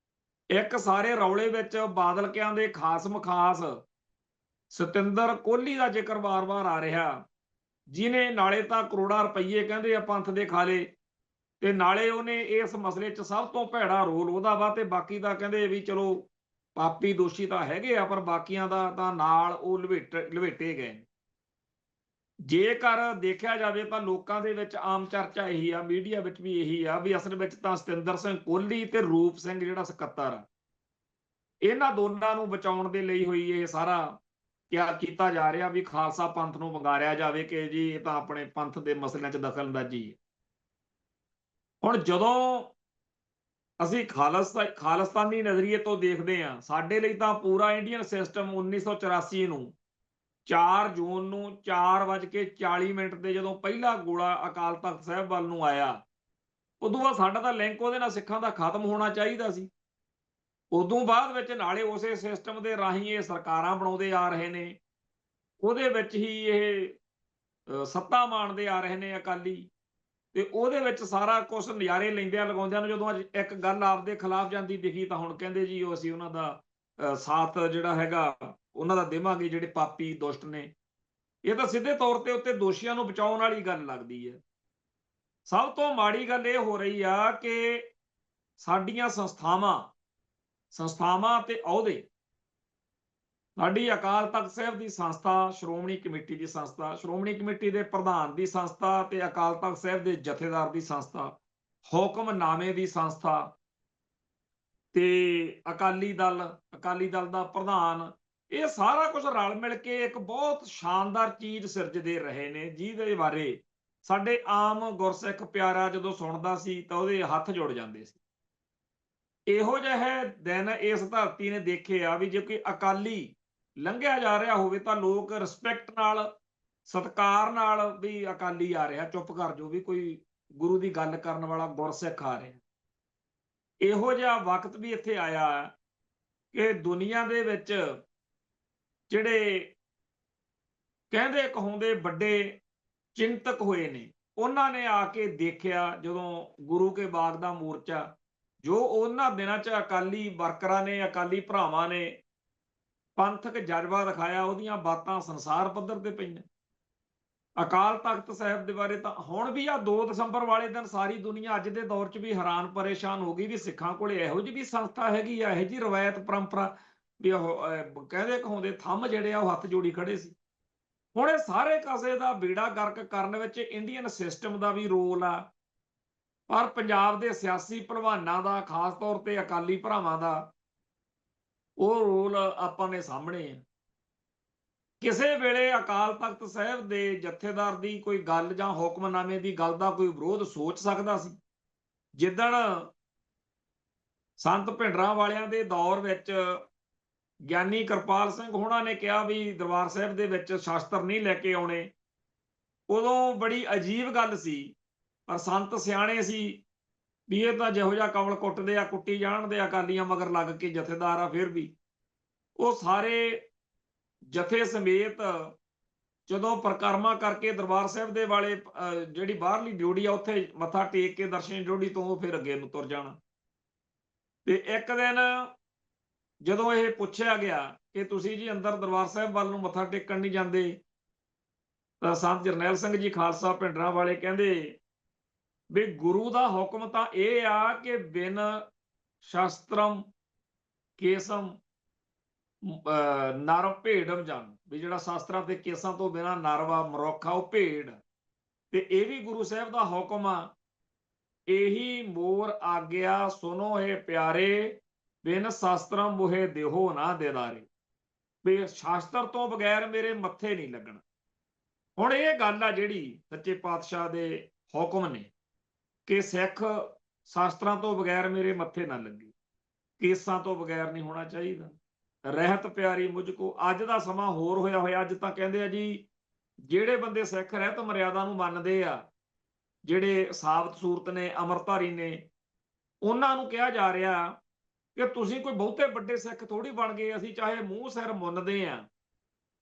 ਇੱਕ ਸਾਰੇ ਰੌਲੇ ਵਿੱਚ ਬਾਦਲਕਿਆਂ ਦੇ ਖਾਸ ਮਖਾਸ ਸਤਿੰਦਰ ਕੋਹਲੀ ਦਾ ਜ਼ਿਕਰ ਵਾਰ-ਵਾਰ ਆ ਰਿਹਾ, ਜਿਹਨੇ ਨਾਲੇ ਤਾਂ ਕਰੋੜਾਂ ਰੁਪਈਏ ਕਹਿੰਦੇ ਆ ਪੰਥ ਦੇ ਖਾ ਲਏ, ਤੇ ਨਾਲੇ ਉਹਨੇ ਇਸ ਮਸਲੇ 'ਚ ਸਭ ਤੋਂ ਭੈੜਾ ਰੋਲ ਉਹਦਾ ਵਾ, ਤੇ ਬਾਕੀ ਦਾ ਕਹਿੰਦੇ ਵੀ ਚਲੋ ਪਾਪੀ ਦੋਸ਼ੀ ਤਾਂ ਹੈਗੇ ਆ, ਪਰ ਬਾਕੀਆਂ ਦਾ ਤਾਂ ਨਾਲ ਉਹ ਲਵੇਟੇ ਗਏ। ਜੇਕਰ ਦੇਖਿਆ ਜਾਵੇ ਤਾਂ ਲੋਕਾਂ ਦੇ ਵਿੱਚ ਆਮ ਚਰਚਾ ਇਹੀ ਆ, ਮੀਡੀਆ ਵਿੱਚ ਵੀ ਇਹੀ ਆ, ਵੀ ਅਸਲ ਵਿੱਚ ਤਾਂ ਸਤਿੰਦਰ ਸਿੰਘ ਕੋਹਲੀ ਤੇ ਰੂਪ ਸਿੰਘ ਜਿਹੜਾ ਸਕੱਤਰ ਆ, ਇਹਨਾਂ ਦੋਨਾਂ ਨੂੰ ਬਚਾਉਣ ਦੇ ਲਈ ਹੋਈ ਇਹ ਸਾਰਾ ਕਿਆ ਕੀਤਾ ਜਾ ਰਿਹਾ, ਵੀ ਖਾਲਸਾ ਪੰਥ ਨੂੰ ਵੰਗਾਰਿਆ ਜਾਵੇ ਕਿ ਜੀ ਇਹ ਤਾਂ ਆਪਣੇ ਪੰਥ ਦੇ ਮਸਲਿਆਂ 'ਚ ਦਖਲਅੰਦਾਜ਼ੀ ਹੈ। ਹੁਣ ਜਦੋਂ ਅਸੀਂ ਖਾਲਿਸਤਾਨੀ ਨਜ਼ਰੀਏ ਤੋਂ ਦੇਖਦੇ ਹਾਂ, ਸਾਡੇ ਲਈ ਤਾਂ ਪੂਰਾ ਇੰਡੀਅਨ ਸਿਸਟਮ 1984 ਨੂੰ 4 ਜੂਨ ਨੂੰ 4:40 ਤੇ ਜਦੋਂ ਪਹਿਲਾ ਗੋਲਾ ਅਕਾਲ ਤਖਤ ਸਾਹਿਬ ਵੱਲ ਨੂੰ ਆਇਆ, ਉਦੋਂ ਬਾਅਦ ਸਾਡਾ ਤਾਂ ਲਿੰਕ ਉਹਦੇ ਨਾਲ ਸਿੱਖਾਂ ਦਾ ਖਤਮ ਹੋਣਾ ਚਾਹੀਦਾ ਸੀ। ਉਦੋਂ ਬਾਅਦ ਵਿੱਚ ਨਾਲੇ ਉਸੇ ਸਿਸਟਮ ਦੇ ਰਾਹੀਂ ਇਹ ਸਰਕਾਰਾਂ ਬਣਾਉਂਦੇ ਆ ਰਹੇ ਨੇ, ਉਹਦੇ ਵਿੱਚ ਹੀ ਇਹ ਸੱਤਾ ਮਾਣਦੇ ਆ ਰਹੇ ਨੇ ਅਕਾਲੀ, ਤੇ ਉਹਦੇ ਵਿੱਚ ਸਾਰਾ ਕੁਝ ਨਜ਼ਾਰੇ ਲੈਂਦਿਆਂ ਲਗਾਉਂਦਿਆਂ ਨੂੰ ਜਦੋਂ ਅੱਜ ਇੱਕ ਗੱਲ ਆਪਦੇ ਖਿਲਾਫ ਜਾਂਦੀ ਦਿਖੀ, ਤਾਂ ਹੁਣ ਕਹਿੰਦੇ ਜੀ ਉਹ ਅਸੀਂ ਉਹਨਾਂ ਦਾ ਸਾਥ ਜਿਹੜਾ ਹੈਗਾ ਉਹਨਾਂ ਦਾ ਦੇਵਾਂਗੇ, ਜਿਹੜੇ ਪਾਪੀ ਦੁਸ਼ਟ ਨੇ। ਇਹ ਤਾਂ ਸਿੱਧੇ ਤੌਰ ਤੇ ਉੱਤੇ ਦੋਸ਼ੀਆਂ ਨੂੰ ਬਚਾਉਣ ਵਾਲੀ ਗੱਲ ਲੱਗਦੀ ਹੈ। ਸਭ ਤੋਂ ਮਾੜੀ ਗੱਲ ਇਹ ਹੋ ਰਹੀ ਆ ਕਿ ਸਾਡੀਆਂ ਸੰਸਥਾਵਾਂ ਤੇ ਅਹੁਦੇ, ਸਾਡੀ ਅਕਾਲ ਤਖਤ ਸਾਹਿਬ ਦੀ ਸੰਸਥਾ, ਸ਼੍ਰੋਮਣੀ ਕਮੇਟੀ ਦੀ ਸੰਸਥਾ, ਸ਼੍ਰੋਮਣੀ ਕਮੇਟੀ ਦੇ ਪ੍ਰਧਾਨ ਦੀ ਸੰਸਥਾ ਤੇ ਅਕਾਲ ਤਖਤ ਸਾਹਿਬ ਦੇ ਜਥੇਦਾਰ ਦੀ ਸੰਸਥਾ, ਹੁਕਮਨਾਮੇ ਦੀ ਸੰਸਥਾ ਤੇ ਅਕਾਲੀ ਦਲ ਦਾ ਪ੍ਰਧਾਨ, ਇਹ ਸਾਰਾ ਕੁਝ ਰਲ ਮਿਲ ਕੇ ਇੱਕ ਬਹੁਤ ਸ਼ਾਨਦਾਰ ਚੀਜ਼ ਸਿਰਜਦੇ ਰਹੇ ਨੇ, ਜਿਹਦੇ ਬਾਰੇ ਸਾਡੇ ਆਮ ਗੁਰਸਿੱਖ ਪਿਆਰਾ ਜਦੋਂ ਸੁਣਦਾ ਸੀ ਤਾਂ ਉਹਦੇ ਹੱਥ ਜੁੜ ਜਾਂਦੇ ਸੀ। ਇਹੋ ਜਿਹੇ ਦਿਨ ਇਸ ਧਰਤੀ ਨੇ ਦੇਖੇ ਆ ਵੀ ਜੇ ਕੋਈ ਅਕਾਲੀ ਲੰਘਿਆ ਜਾ ਰਿਹਾ ਹੋਵੇ ਤਾਂ ਲੋਕ ਰਿਸਪੈਕਟ ਨਾਲ, ਸਤਿਕਾਰ ਨਾਲ ਵੀ ਅਕਾਲੀ ਆ ਰਿਹਾ, ਚੁੱਪ ਕਰ ਜਾਓ, ਵੀ ਕੋਈ ਗੁਰੂ ਦੀ ਗੱਲ ਕਰਨ ਵਾਲਾ ਗੁਰਸਿੱਖ ਆ ਰਿਹਾ। ਇਹੋ ਜਿਹਾ ਵਕਤ ਵੀ ਇੱਥੇ ਆਇਆ ਕਿ ਦੁਨੀਆ ਦੇ ਵਿੱਚ ਜਿਹੜੇ ਕਹਿੰਦੇ ਕਹਾਉਂਦੇ ਵੱਡੇ ਚਿੰਤਕ ਹੋਏ ਨੇ, ਉਹਨਾਂ ਨੇ ਆ ਕੇ ਦੇਖਿਆ ਜਦੋਂ ਗੁਰੂ ਕੇ ਬਾਗ ਦਾ ਮੋਰਚਾ, ਜੋ ਉਹਨਾਂ ਦਿਨਾਂ 'ਚ ਅਕਾਲੀ ਵਰਕਰਾਂ ਨੇ, ਅਕਾਲੀ ਭਰਾਵਾਂ ਨੇ ਪੰਥਕ ਜਜ਼ਬਾ ਦਿਖਾਇਆ, ਉਹਦੀਆਂ ਬਾਤਾਂ ਸੰਸਾਰ ਪੱਧਰ ਤੇ ਪਈਆਂ। ਅਕਾਲ ਤਖਤ ਸਾਹਿਬ ਦੇ ਬਾਰੇ ਤਾਂ ਹੁਣ ਵੀ ਆ 2 ਦਸੰਬਰ ਵਾਲੇ ਦਿਨ ਸਾਰੀ ਦੁਨੀਆ ਅੱਜ ਦੇ ਦੌਰ 'ਚ ਵੀ ਹੈਰਾਨ ਪਰੇਸ਼ਾਨ ਹੋ ਗਈ ਵੀ ਸਿੱਖਾਂ ਕੋਲ ਇਹੋ ਜਿਹੀ ਵੀ ਸੰਸਥਾ ਹੈਗੀ ਆ, ਇਹੋ ਜਿਹੀ ਰਵਾਇਤ ਪਰੰਪਰਾ, ਵੀ ਉਹ ਕਹਿੰਦੇ ਕਹਾਉਂਦੇ ਥੰਮ ਜਿਹੜੇ ਆ ਉਹ ਹੱਥ ਜੋੜੀ ਖੜੇ ਸੀ। ਹੁਣ ਇਹ ਸਾਰੇ ਕਾਸੇ ਦਾ ਬੇੜਾ ਗਰਕ ਕਰਨ ਵਿੱਚ ਇੰਡੀਅਨ ਸਿਸਟਮ ਦਾ ਵੀ ਰੋਲ ਆ, ਪਰ ਪੰਜਾਬ ਦੇ ਸਿਆਸੀ ਭਲਵਾਨਾਂ ਦਾ, ਖਾਸ ਤੌਰ ਤੇ ਅਕਾਲੀ ਭਰਾਵਾਂ ਦਾ, ਉਹ ਰੋਲ ਆਪਾਂ ਨੇ ਸਾਹਮਣੇ ਆ। ਕਿਸੇ ਵੇਲੇ ਅਕਾਲ ਤਖਤ ਸਾਹਿਬ ਦੇ ਜਥੇਦਾਰ ਦੀ ਕੋਈ ਗੱਲ ਜਾਂ ਹੁਕਮਨਾਮੇ ਦੀ ਗੱਲ ਦਾ ਕੋਈ ਵਿਰੋਧ ਸੋਚ ਸਕਦਾ ਸੀ? ਜਿੱਦਣ ਸੰਤ ਭਿੰਡਰਾਂ ਵਾਲਿਆਂ ਦੇ ਦੌਰ ਵਿੱਚ ਗਿਆਨੀ ਕਿਰਪਾਲ ਸਿੰਘ ਹੋਣਾ ਨੇ ਕਿਹਾ ਵੀ ਦਰਬਾਰ ਸਾਹਿਬ ਦੇ ਵਿੱਚ ਸ਼ਾਸਤਰ ਨਹੀਂ ਲੈ ਕੇ ਆਉਣੇ, ਉਦੋਂ ਬੜੀ ਅਜੀਬ ਗੱਲ ਸੀ, ਪਰ ਸੰਤ ਸਿਆਣੇ ਸੀ ਵੀ ਇਹ ਤਾਂ ਜਿਹੋ ਜਿਹਾ ਕਮਲ ਕੁੱਟਦੇ ਆ ਕੁੱਟੀ ਜਾਣਦੇ, ਅਕਾਲੀਆਂ ਮਗਰ ਲੱਗ ਕੇ ਜਥੇਦਾਰ ਆ, ਫਿਰ ਵੀ ਉਹ ਸਾਰੇ ਜਥੇ ਸਮੇਤ ਜਦੋਂ ਪਰਿਕਰਮਾ ਕਰਕੇ ਦਰਬਾਰ ਸਾਹਿਬ ਦੇ ਵਾਲੇ ਜਿਹੜੀ ਬਾਹਰਲੀ ਡਿਊਟੀ ਆ ਉੱਥੇ ਮੱਥਾ ਟੇਕ ਕੇ ਦਰਸ਼ਨ ਡਿਊਟੀ ਤੋਂ ਉਹ ਫਿਰ ਅੱਗੇ ਨੂੰ ਤੁਰ ਜਾਣਾ। ਤੇ ਇੱਕ ਦਿਨ ਜਦੋਂ ਇਹ ਪੁੱਛਿਆ ਗਿਆ ਕਿ ਤੁਸੀਂ ਜੀ ਅੰਦਰ ਦਰਬਾਰ ਸਾਹਿਬ ਵੱਲ ਨੂੰ ਮੱਥਾ ਟੇਕਣ ਨਹੀਂ ਜਾਂਦੇ, ਤਾਂ ਸੰਤ ਜਰਨੈਲ ਸਿੰਘ ਜੀ ਖਾਲਸਾ ਭਿੰਡਰਾਂ ਵਾਲੇ ਕਹਿੰਦੇ ਵੀ ਗੁਰੂ ਦਾ ਹੁਕਮ ਤਾਂ ਇਹ ਆ ਕਿ ਬਿਨ ਸ਼ਸਤਰਮ ਕੇਸਮ ਨਰ ਭੇਡਮ ਜਨ, ਵੀ ਜਿਹੜਾ ਸ਼ਾਸਤਰਾਂ ਤੇ ਕੇਸਾਂ ਤੋਂ ਬਿਨਾਂ ਨਰ ਵਾ, ਮਨੁੱਖ ਆ, ਉਹ ਭੇਡ। ਤੇ ਇਹ ਵੀ ਗੁਰੂ ਸਾਹਿਬ ਦਾ ਹੁਕਮ ਆ, ਇਹੀ ਮੋਰ ਆਗਿਆ ਸੁਨੋ ਇਹ ਪਿਆਰੇ, ਬਿਨ ਸ਼ਾਸਤਰਮ ਮੋਹੇ ਦੇਹੋ ਨਾ ਦੇਦਾਰੇ, ਵੀ ਸ਼ਾਸਤਰ ਤੋਂ ਬਗੈਰ ਮੇਰੇ ਮੱਥੇ ਨਹੀਂ ਲੱਗਣਾ। ਹੁਣ ਇਹ ਗੱਲ ਆ ਜਿਹੜੀ ਸੱਚੇ ਪਾਤਸ਼ਾਹ ਦੇ ਹੁਕਮ ਨੇ ਕਿ ਸਿੱਖ ਸ਼ਾਸਤਰਾਂ ਤੋਂ ਬਗੈਰ ਮੇਰੇ ਮੱਥੇ ਨਾ ਲੱਗੇ, ਕੇਸਾਂ ਤੋਂ ਬਗੈਰ ਨਹੀਂ ਹੋਣਾ ਚਾਹੀਦਾ। ਰਹਿਤ ਪਿਆਰੀ ਮੁਝ ਕੋ। ਅੱਜ ਦਾ ਸਮਾਂ ਹੋਰ ਹੋਇਆ। ਅੱਜ ਤਾਂ ਕਹਿੰਦੇ ਆ ਜੀ, ਜਿਹੜੇ ਬੰਦੇ ਸਿੱਖ ਰਹਿਤ ਮਰਿਆਦਾ ਨੂੰ ਮੰਨਦੇ ਆ, ਜਿਹੜੇ ਸਾਬਤ ਸੂਰਤ ਨੇ, ਅੰਮ੍ਰਿਤਧਾਰੀ ਨੇ, ਉਹਨਾਂ ਨੂੰ ਕਿਹਾ ਜਾ ਰਿਹਾ ਕਿ ਤੁਸੀਂ ਕੋਈ ਬਹੁਤੇ ਵੱਡੇ ਸਿੱਖ ਥੋੜੀ ਬਣ ਗਏ। ਅਸੀਂ ਚਾਹੇ ਮੂੰਹ ਸਿਰ ਮੁੰਨਦੇ ਆ,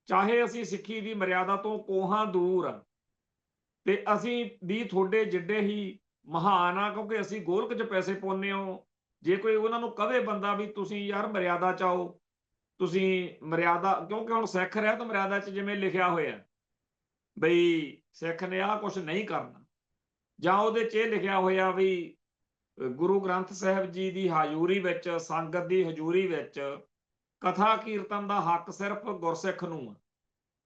ਚਾਹੇ ਅਸੀਂ ਸਿੱਖੀ ਦੀ ਮਰਿਆਦਾ ਤੋਂ ਕੋਹਾਂ ਦੂਰ ਆ, ਤੇ ਅਸੀਂ ਵੀ ਤੁਹਾਡੇ ਜਿੱਡੇ ਹੀ ਮਹਾਨ ਆ, ਕਿਉਂਕਿ ਅਸੀਂ ਗੋਲਕ 'ਚ ਪੈਸੇ ਪਾਉਂਦੇ ਹੋ। ਜੇ ਕੋਈ ਉਹਨਾਂ ਨੂੰ ਕਵੇ ਬੰਦਾ ਵੀ ਤੁਸੀਂ ਯਾਰ ਮਰਿਆਦਾ ਚਾਹੋ, ਤੁਸੀਂ ਮਰਿਆਦਾ, ਕਿਉਂਕਿ ਹੁਣ ਸਿੱਖ ਰਹਿਤ ਮਰਿਆਦਾ 'ਚ ਜਿਵੇਂ ਲਿਖਿਆ ਹੋਇਆ ਬਈ ਸਿੱਖ ਨੇ ਆਹ ਕੁਛ ਨਹੀਂ ਕਰਨਾ, ਜਾਂ ਉਹਦੇ 'ਚ ਇਹ ਲਿਖਿਆ ਹੋਇਆ ਵੀ ਗੁਰੂ ਗ੍ਰੰਥ ਸਾਹਿਬ ਜੀ ਦੀ ਹਜ਼ੂਰੀ ਵਿੱਚ, ਸੰਗਤ ਦੀ ਹਜ਼ੂਰੀ ਵਿੱਚ ਕਥਾ ਕੀਰਤਨ ਦਾ ਹੱਕ ਸਿਰਫ ਗੁਰਸਿੱਖ ਨੂੰ ਆ,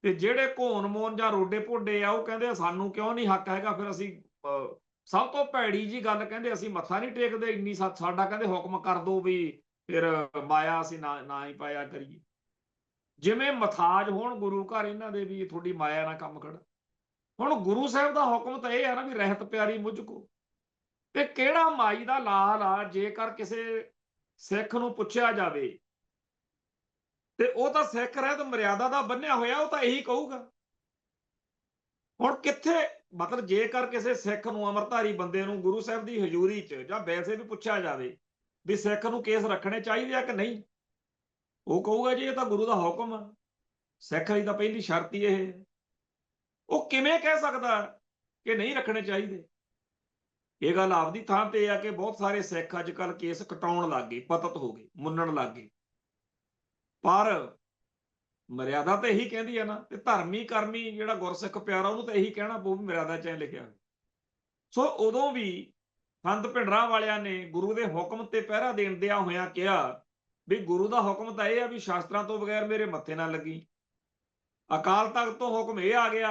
ਤੇ ਜਿਹੜੇ ਘੋਣ ਮੋਨ ਜਾਂ ਰੋਡੇ ਭੋਡੇ ਆ, ਉਹ ਕਹਿੰਦੇ ਸਾਨੂੰ ਕਿਉਂ ਨਹੀਂ ਹੱਕ ਹੈਗਾ। ਫਿਰ ਅਸੀਂ ਸਭ ਤੋਂ ਭੈੜੀ ਜੀ ਗੱਲ ਕਹਿੰਦੇ, ਅਸੀਂ ਮੱਥਾ ਨਹੀਂ ਟੇਕਦੇ, ਇੰਨੀ ਸਾਡਾ ਕਹਿੰਦੇ ਹੁਕਮ ਕਰ ਦੋ ਵੀ ਫਿਰ ਮਾਇਆ ਅਸੀਂ ਨਾ ਹੀ ਪਾਇਆ ਕਰੀਏ। ਜਿਵੇਂ ਮਥਾਜ ਹੋਣ ਗੁਰੂ ਘਰ ਇਹਨਾਂ ਦੇ, ਵੀ ਤੁਹਾਡੀ ਮਾਇਆ ਨਾਲ ਕੰਮ ਖੜਾ। ਹੁਣ ਗੁਰੂ ਸਾਹਿਬ ਦਾ ਹੁਕਮ ਤਾਂ ਇਹ ਆ ਨਾ ਵੀ ਰਹਿਤ ਪਿਆਰੀ ਮੁਝ ਕੋ। ਤੇ ਕਿਹੜਾ ਮਾਈ ਦਾ ਲਾਲ ਆ, ਜੇਕਰ ਕਿਸੇ ਸਿੱਖ ਨੂੰ ਪੁੱਛਿਆ ਜਾਵੇ ਤੇ ਉਹ ਤਾਂ ਸਿੱਖ ਰਹਿਤ ਮਰਿਆਦਾ ਦਾ ਬੰਨਿਆ ਹੋਇਆ, ਉਹ ਤਾਂ ਇਹੀ ਕਹੂਗਾ। ਹੁਣ ਕਿੱਥੇ, ਮਤਲਬ ਜੇਕਰ ਕਿਸੇ ਸਿੱਖ ਨੂੰ, ਅੰਮ੍ਰਿਤਧਾਰੀ ਬੰਦੇ ਨੂੰ ਗੁਰੂ ਸਾਹਿਬ ਦੀ ਹਜ਼ੂਰੀ 'ਚ ਜਾਂ ਵੈਸੇ ਵੀ ਪੁੱਛਿਆ ਜਾਵੇ ਵੀ ਸਿੱਖ ਨੂੰ ਕੇਸ ਰੱਖਣੇ ਚਾਹੀਦੇ ਆ ਕਿ ਨਹੀਂ, ਉਹ ਕਹੂਗਾ ਜੀ ਇਹ ਤਾਂ ਗੁਰੂ ਦਾ ਹੁਕਮ ਆ, ਸਿੱਖ ਦੀ ਤਾਂ ਪਹਿਲੀ ਸ਼ਰਤ ਹੀ ਇਹ। ਉਹ ਕਿਵੇਂ ਕਹਿ ਸਕਦਾ ਕਿ ਨਹੀਂ ਰੱਖਣੇ ਚਾਹੀਦੇ? ਇਹ ਗੱਲ ਆਪਦੀ ਥਾਂ ਤੇ ਆ ਕਿ ਬਹੁਤ ਸਾਰੇ ਸਿੱਖ ਅੱਜ ਕੱਲ੍ਹ ਕੇਸ ਕਟਾਉਣ ਲੱਗ ਗਏ, ਪਤਤ ਹੋ ਗਏ, ਮੁੰਨਣ ਲੱਗ ਗਏ। ਪਰ ਮਰਿਆਦਾ ਤਾਂ ਇਹੀ ਕਹਿੰਦੀ ਆ ਨਾ, ਤੇ ਧਰਮੀ ਕਰਮੀ ਜਿਹੜਾ ਗੁਰਸਿੱਖ ਪਿਆਰਾ, ਉਹਨੂੰ ਤਾਂ ਇਹੀ ਕਹਿਣਾ ਪਊ ਵੀ ਮਰਿਆਦਾ 'ਚ ਲਿਖਿਆ। ਸੋ ਉਦੋਂ ਵੀ ਸੰਤ ਭਿੰਡਰਾਂ ਵਾਲਿਆਂ ਨੇ ਗੁਰੂ ਦੇ ਹੁਕਮ ਤੇ ਪਹਿਰਾ ਦੇਣ ਦਿਆਂ ਹੋਇਆਂ ਕਿਹਾ ਵੀ ਗੁਰੂ ਦਾ ਹੁਕਮ ਤਾਂ ਇਹ ਆ ਵੀ ਸ਼ਾਸਤਰਾਂ ਤੋਂ ਬਗੈਰ ਮੇਰੇ ਮੱਥੇ ਨਾ ਲੱਗੀ। ਅਕਾਲ ਤਖਤ ਤੋਂ ਹੁਕਮ ਇਹ ਆ ਗਿਆ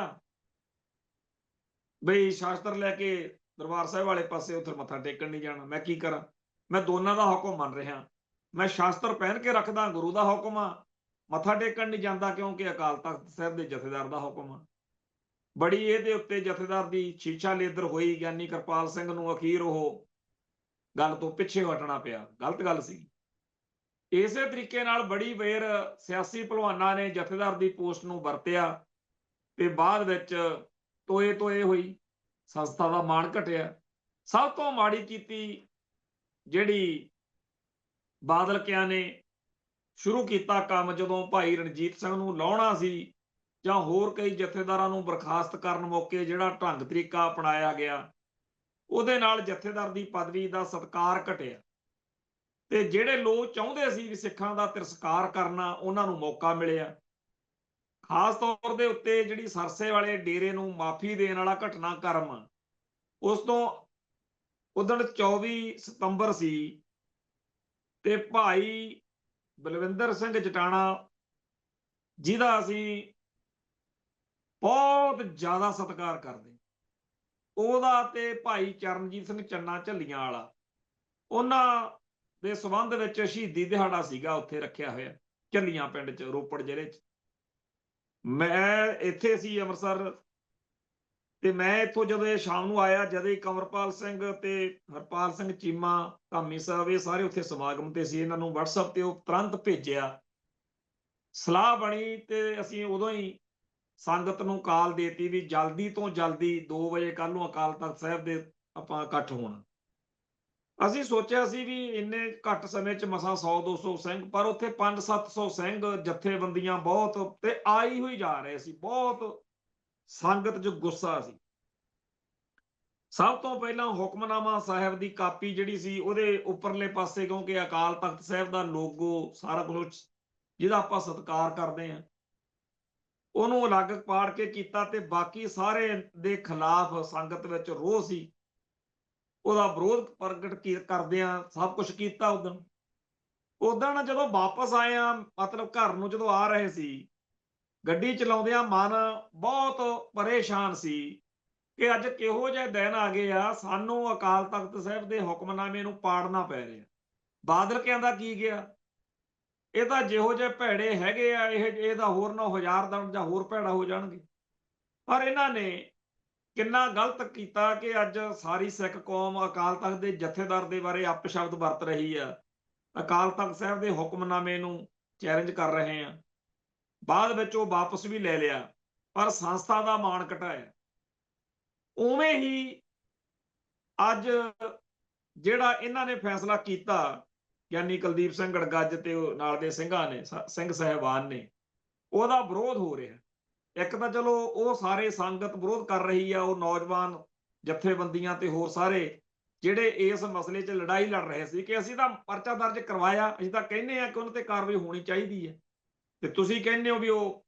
ਬਈ ਸ਼ਾਸਤਰ ਲੈ ਕੇ ਦਰਬਾਰ ਸਾਹਿਬ ਵਾਲੇ ਪਾਸੇ ਉੱਥੇ ਮੱਥਾ ਟੇਕਣ ਨਹੀਂ ਜਾਣਾ। ਮੈਂ ਕੀ ਕਰਾਂ? ਮੈਂ ਦੋਨਾਂ ਦਾ ਹੁਕਮ ਮੰਨ ਰਿਹਾ। ਮੈਂ ਸ਼ਾਸਤਰ ਪਹਿਨ ਕੇ ਰੱਖਦਾ, ਗੁਰੂ ਦਾ ਹੁਕਮ ਆ, ਮੱਥਾ ਟੇਕਣ ਨਹੀਂ ਜਾਂਦਾ ਕਿਉਂਕਿ ਅਕਾਲ ਤਖਤ ਸਾਹਿਬ ਦੇ ਜਥੇਦਾਰ ਦਾ ਹੁਕਮ ਆ। ਬੜੀ ਇਹਦੇ ਉੱਤੇ ਜਥੇਦਾਰ ਦੀ ਸ਼ੀਸ਼ਾ ਲੇਦਰ ਹੋਈ। ਗਿਆਨੀ ਕਿਰਪਾਲ ਸਿੰਘ ਨੂੰ ਅਖੀਰ ਉਹ ਗੱਲ ਤੋਂ ਪਿੱਛੇ ਹਟਣਾ ਪਿਆ, ਗਲਤ ਗੱਲ ਸੀ। ਇਸੇ ਤਰੀਕੇ ਨਾਲ ਬੜੀ ਵੇਰ ਸਿਆਸੀ ਭਲਵਾਨਾਂ ਨੇ ਜਥੇਦਾਰ ਦੀ ਪੋਸਟ ਨੂੰ ਵਰਤਿਆ ਤੇ ਬਾਅਦ ਵਿੱਚ ਤੋਏ ਹੋਈ, ਸੰਸਥਾ ਦਾ ਮਾਣ ਘਟਿਆ। ਸਭ ਤੋਂ ਮਾੜੀ ਕੀਤੀ ਜਿਹੜੀ ਬਾਦਲ ਕਿਆਂ ਨੇ ਸ਼ੁਰੂ ਕੀਤਾ ਕੰਮ, ਜਦੋਂ ਭਾਈ ਰਣਜੀਤ ਸਿੰਘ ਨੂੰ ਲਾਉਣਾ ਸੀ ਜਾਂ ਹੋਰ ਕਈ ਜਥੇਦਾਰਾਂ ਨੂੰ ਬਰਖਾਸਤ ਕਰਨ ਮੌਕੇ ਜਿਹੜਾ ਢੰਗ ਤਰੀਕਾ ਅਪਣਾਇਆ ਗਿਆ, ਉਹਦੇ ਨਾਲ ਜਥੇਦਾਰ ਦੀ ਪਦਵੀ ਦਾ ਸਤਿਕਾਰ ਘਟਿਆ। ਤੇ ਜਿਹੜੇ ਲੋਕ ਚਾਹੁੰਦੇ ਸੀ ਵੀ ਸਿੱਖਾਂ ਦਾ ਤਿਰਸਕਾਰ ਕਰਨਾ, ਉਹਨਾਂ ਨੂੰ ਮੌਕਾ ਮਿਲਿਆ। ਖਾਸ ਤੌਰ ਦੇ ਉੱਤੇ ਜਿਹੜੀ ਸਰਸੇ ਵਾਲੇ ਡੇਰੇ ਨੂੰ ਮਾਫੀ ਦੇਣ ਵਾਲਾ ਘਟਨਾਕ੍ਰਮ, ਉਸ ਤੋਂ ਉਦਣ 24 ਸਤੰਬਰ ਸੀ ਤੇ ਭਾਈ ਬਲਵਿੰਦਰ ਸਿੰਘ ਜਟਾਣਾ, ਜਿਹਦਾ ਅਸੀਂ ਬਹੁਤ ਜ਼ਿਆਦਾ ਸਤਿਕਾਰ ਕਰਦੇ, ਉਹਦਾ ਤੇ ਭਾਈ ਚਰਨਜੀਤ ਸਿੰਘ ਚੰਨਾ ਝੱਲੀਆਂ ਵਾਲਾ, ਉਹਨਾਂ ਦੇ ਸੰਬੰਧ ਵਿੱਚ ਸ਼ਹੀਦੀ ਦਿਹਾੜਾ ਸੀਗਾ ਉੱਥੇ ਰੱਖਿਆ ਹੋਇਆ ਝੱਲੀਆਂ ਪਿੰਡ 'ਚ, ਰੋਪੜ ਜ਼ਿਲ੍ਹੇ 'ਚ। ਮੈਂ ਇੱਥੇ ਸੀ ਅੰਮ੍ਰਿਤਸਰ, ਤੇ ਮੈਂ ਇੱਥੋਂ ਜਦੋਂ ਇਹ ਸ਼ਾਮ ਨੂੰ ਆਇਆ, ਜਦ ਹੀ ਕੰਵਰਪਾਲ ਸਿੰਘ ਤੇ ਹਰਪਾਲ ਸਿੰਘ ਚੀਮਾ ਧਾਮੀ ਸਾਹਿਬ, ਇਹ ਸਾਰੇ ਉੱਥੇ ਸਮਾਗਮ ਤੇ ਸੀ। ਇਹਨਾਂ ਨੂੰ WhatsApp ਤੇ ਉਹ ਤੁਰੰਤ ਭੇਜਿਆ, ਸਲਾਹ ਬਣੀ ਤੇ ਅਸੀਂ ਉਦੋਂ ਹੀ ਸੰਗਤ ਨੂੰ ਕਾਲ ਦੇਤੀ ਵੀ ਜਲਦੀ ਤੋਂ ਜਲਦੀ 2 ਵਜੇ ਕੱਲ ਨੂੰ ਅਕਾਲ ਤਖਤ ਸਾਹਿਬ ਦੇ ਆਪਾਂ ਇਕੱਠ ਹੋਣਾ। ਅਸੀਂ ਸੋਚਿਆ ਸੀ ਵੀ ਇੰਨੇ ਘੱਟ ਸਮੇਂ 'ਚ ਮਸਾਂ 100-200 ਸਿੰਘ, ਪਰ ਉੱਥੇ 500-700 ਸਿੰਘ, ਜਥੇਬੰਦੀਆਂ ਬਹੁਤ, ਤੇ ਆਈ ਹੋਈ ਜਾ ਰਹੇ ਸੀ। ਬਹੁਤ ਸੰਗਤ 'ਚ ਗੁੱਸਾ ਸੀ। ਸਭ ਤੋਂ ਪਹਿਲਾਂ ਹੁਕਮਨਾਮਾ ਸਾਹਿਬ ਦੀ ਕਾਪੀ ਜਿਹੜੀ ਸੀ, ਉਹਦੇ ਉੱਪਰਲੇ ਪਾਸੇ, ਕਿਉਂਕਿ ਅਕਾਲ ਤਖਤ ਸਾਹਿਬ ਦਾ ਲੋਗੋ ਸਾਰਾ ਕੁਝ ਜਿਹਦਾ ਆਪਾਂ ਸਤਿਕਾਰ ਕਰਦੇ ਹਾਂ, ਉਹਨੂੰ ਅਲੱਗ ਪਾੜ ਕੇ ਕੀਤਾ, ਤੇ ਬਾਕੀ ਸਾਰੇ ਦੇ ਖਿਲਾਫ ਸੰਗਤ ਵਿੱਚ ਰੋਹ ਸੀ, ਉਹਦਾ ਵਿਰੋਧ ਪ੍ਰਗਟ ਕਰਦਿਆਂ ਸਭ ਕੁਝ ਕੀਤਾ ਉਦੋਂ। ਉਦਣ ਜਦੋਂ ਵਾਪਸ ਆਏ ਆ, ਮਤਲਬ ਘਰ ਨੂੰ ਜਦੋਂ ਆ ਰਹੇ ਸੀ, ਗੱਡੀ ਚਲਾਉਂਦਿਆਂ ਮਨ ਬਹੁਤ ਪਰੇਸ਼ਾਨ ਸੀ ਕਿ ਅੱਜ ਕਿਹੋ ਜਿਹੇ ਦਿਨ ਆ ਗਏ ਆ, ਸਾਨੂੰ ਅਕਾਲ ਤਖਤ ਸਾਹਿਬ ਦੇ ਹੁਕਮਨਾਮੇ ਨੂੰ ਪਾੜਨਾ ਪੈ ਰਿਹਾ। ਬਾਦਲ ਕਹਿੰਦਾ ਕੀ ਗਿਆ, ਇਹ ਤਾਂ ਜਿਹੋ ਜਿਹੇ ਭੈੜੇ ਹੈਗੇ ਆ, ਇਹਦਾ ਹੋਰ 9000 ਦਿਨ ਜਾਂ ਹੋਰ ਭੈੜਾ ਹੋ ਜਾਣਗੇ। ਪਰ ਇਹਨਾਂ ਨੇ ਕਿੰਨਾ ਗਲਤ ਕੀਤਾ ਕਿ ਅੱਜ ਸਾਰੀ ਸਿੱਖ ਕੌਮ ਅਕਾਲ ਤਖਤ ਦੇ ਜਥੇਦਾਰ ਦੇ ਬਾਰੇ ਅਪਸ਼ਬਦ ਵਰਤ ਰਹੀ ਆ, ਅਕਾਲ ਤਖਤ ਸਾਹਿਬ ਦੇ ਹੁਕਮਨਾਮੇ ਨੂੰ ਚੈਲੰਜ ਕਰ ਰਹੇ ਆ। ਬਾਅਦ ਵਿੱਚ ਉਹ ਵਾਪਸ ਵੀ ਲੈ ਲਿਆ, ਪਰ ਸੰਸਥਾ ਦਾ ਮਾਣ ਘਟਾਇਆ। ਉਵੇਂ ਹੀ ਅੱਜ ਜਿਹੜਾ ਇਹਨਾਂ ਨੇ ਫੈਸਲਾ ਕੀਤਾ, ਗਿਆਨੀ ਕੁਲਦੀਪ ਸਿੰਘ ਗੜਗੱਜ ਤੇ ਨਾਲ ਦੇ ਸਿੰਘਾਂ ਨੇ, ਸਿੰਘ ਸਾਹਿਬਾਨ ਨੇ, ਉਹਦਾ ਵਿਰੋਧ ਹੋ ਰਿਹਾ। ਇੱਕ ਤਾਂ ਚਲੋ ਉਹ ਸਾਰੇ ਸੰਗਤ ਵਿਰੋਧ ਕਰ ਰਹੀ ਆ, ਉਹ ਨੌਜਵਾਨ ਜਥੇਬੰਦੀਆਂ ਤੇ ਹੋਰ ਸਾਰੇ ਜਿਹੜੇ ਇਸ ਮਸਲੇ 'ਚ ਲੜਾਈ ਲੜ ਰਹੇ ਸੀ ਕਿ ਅਸੀਂ ਤਾਂ ਪਰਚਾ ਦਰਜ ਕਰਵਾਇਆ, ਅਸੀਂ ਤਾਂ ਕਹਿੰਦੇ ਆ ਕਿ ਉਹਨਾਂ ਤੇ ਕਾਰਵਾਈ ਹੋਣੀ ਚਾਹੀਦੀ ਹੈ, ਤੇ ਤੁਸੀਂ ਕਹਿੰਦੇ ਹੋ ਵੀ ਉਹ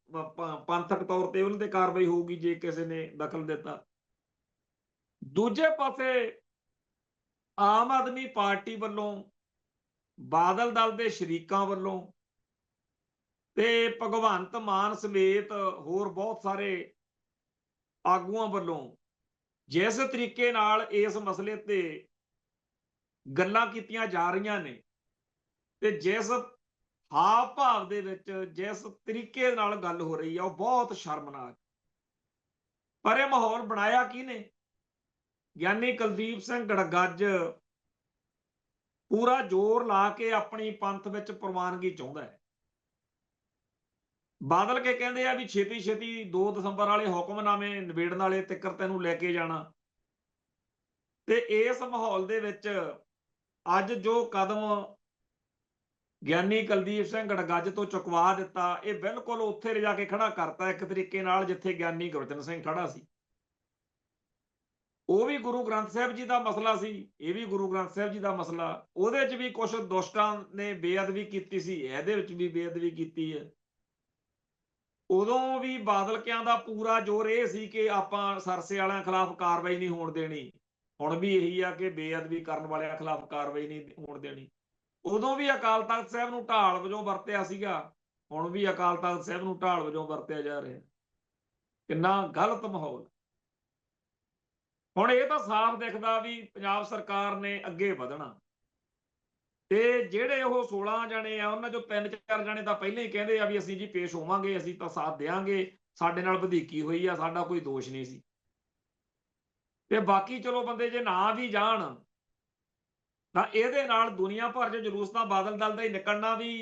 ਪੰਥਕ ਤੌਰ ਤੇ ਉਹਨਾਂ ਤੇ ਕਾਰਵਾਈ ਹੋਊਗੀ ਜੇ ਕਿਸੇ ਨੇ ਦਖਲ ਦਿੱਤਾ। ਦੂਜੇ ਪਾਸੇ ਆਮ ਆਦਮੀ ਪਾਰਟੀ ਵੱਲੋਂ, ਬਾਦਲ ਦਲ ਦੇ ਸ਼ਰੀਕਾਂ ਵੱਲੋਂ ਤੇ ਭਗਵੰਤ ਮਾਨ ਸਮੇਤ ਹੋਰ ਬਹੁਤ ਸਾਰੇ ਆਗੂਆਂ ਵੱਲੋਂ ਜਿਸ ਤਰੀਕੇ ਨਾਲ ਇਸ ਮਸਲੇ ਤੇ ਗੱਲਾਂ ਕੀਤੀਆਂ ਜਾ ਰਹੀਆਂ ਨੇ ਤੇ ਜਿਸ ਹਾਵ ਭਾਵ ਦੇ ਵਿੱਚ ਜਿਸ ਤਰੀਕੇ ਨਾਲ ਗੱਲ ਹੋ ਰਹੀ ਆ, ਉਹ ਬਹੁਤ ਸ਼ਰਮਨਾਕ। ਪਰ ਇਹ ਮਾਹੌਲ ਬਣਾਇਆ ਕਿਹਨੇ? ਗਿਆਨੀ ਕੁਲਦੀਪ ਸਿੰਘ ਗੜਗੱਜ ਪੂਰਾ ਜ਼ੋਰ ਲਾ ਕੇ ਆਪਣੀ ਪੰਥ ਵਿੱਚ ਪ੍ਰਵਾਨਗੀ ਚਾਹੁੰਦਾ ਹੈ। ਬਾਦਲ ਕੇ ਕਹਿੰਦੇ ਆ ਵੀ ਛੇਤੀ ਛੇਤੀ 2 ਦਸੰਬਰ ਵਾਲੇ ਹੁਕਮਨਾਮੇ ਨਿਬੇੜਨ ਵਾਲੇ ਤੱਕਰ ਤੈਨੂੰ ਲੈ ਕੇ ਜਾਣਾ। ਤੇ ਇਸ ਮਾਹੌਲ ਦੇ ਵਿੱਚ ਅੱਜ ਜੋ ਕਦਮ ਗਿਆਨੀ ਕੁਲਦੀਪ ਸਿੰਘ ਗੜਗੱਜ ਤੋਂ ਚੁਕਵਾ ਦਿੱਤਾ, ਇਹ ਬਿਲਕੁਲ ਉੱਥੇ ਲਿਜਾ ਕੇ ਖੜਾ ਕਰਤਾ ਇੱਕ ਤਰੀਕੇ ਨਾਲ ਜਿੱਥੇ ਗਿਆਨੀ ਗੁਰਜਨ ਸਿੰਘ ਖੜਾ ਸੀ। ਉਹ ਵੀ ਗੁਰੂ ਗ੍ਰੰਥ ਸਾਹਿਬ ਜੀ ਦਾ ਮਸਲਾ ਸੀ, ਇਹ ਵੀ ਗੁਰੂ ਗ੍ਰੰਥ ਸਾਹਿਬ ਜੀ ਦਾ ਮਸਲਾ। ਉਹਦੇ 'ਚ ਵੀ ਕੁਝ ਦੁਸ਼ਟਾਂ ਨੇ ਬੇਅਦਬੀ ਕੀਤੀ ਸੀ, ਇਹਦੇ ਵਿੱਚ ਵੀ ਬੇਅਦਬੀ ਕੀਤੀ ਹੈ। ਉਦੋਂ ਵੀ ਬਾਦਲ ਕਿਆਂ ਦਾ ਪੂਰਾ ਜ਼ੋਰ ਇਹ ਸੀ ਕਿ ਆਪਾਂ ਸਰਸੇ ਵਾਲਿਆਂ ਖਿਲਾਫ ਕਾਰਵਾਈ ਨਹੀਂ ਹੋਣ ਦੇਣੀ। ਹੁਣ ਵੀ ਇਹੀ ਆ ਕਿ ਬੇਅਦਬੀ ਕਰਨ ਵਾਲਿਆਂ ਖਿਲਾਫ ਕਾਰਵਾਈ ਨਹੀਂ ਹੋਣ ਦੇਣੀ। ਉਦੋਂ ਵੀ ਅਕਾਲ ਤਖਤ ਸਾਹਿਬ ਨੂੰ ਢਾਲ ਵਜੋਂ ਵਰਤਿਆ ਸੀਗਾ, ਹੁਣ ਵੀ ਅਕਾਲ ਤਖਤ ਸਾਹਿਬ ਨੂੰ ਢਾਲ ਵਜੋਂ ਵਰਤਿਆ ਜਾ ਰਿਹਾ। ਕਿੰਨਾ ਗਲਤ ਮਾਹੌਲ। ਹੁਣ ਇਹ ਤਾਂ ਸਾਫ਼ ਦਿਖਦਾ ਵੀ ਪੰਜਾਬ ਸਰਕਾਰ ਨੇ ਅੱਗੇ ਵਧਣਾ, ਤੇ ਜਿਹੜੇ ਉਹ 16 ਜਣੇ ਆ ਉਹਨਾਂ ਚੋਂ 3-4 ਜਣੇ ਤਾਂ ਪਹਿਲਾਂ ਹੀ ਕਹਿੰਦੇ ਆ ਵੀ ਅਸੀਂ ਜੀ ਪੇਸ਼ ਹੋਵਾਂਗੇ, ਅਸੀਂ ਤਾਂ ਸਾਥ ਦੇਵਾਂਗੇ, ਸਾਡੇ ਨਾਲ ਵਧੀਕੀ ਹੋਈ ਆ, ਸਾਡਾ ਕੋਈ ਦੋਸ਼ ਨਹੀਂ ਸੀ। ਤੇ ਬਾਕੀ ਚਲੋ ਬੰਦੇ ਜੇ ਨਾ ਵੀ ਜਾਣ ਤਾਂ ਇਹਦੇ ਨਾਲ ਦੁਨੀਆ ਭਰ 'ਚ ਜਲੂਸ ਤਾਂ ਬਾਦਲ ਦਲ ਦਾ ਹੀ ਨਿਕਲਣਾ ਵੀ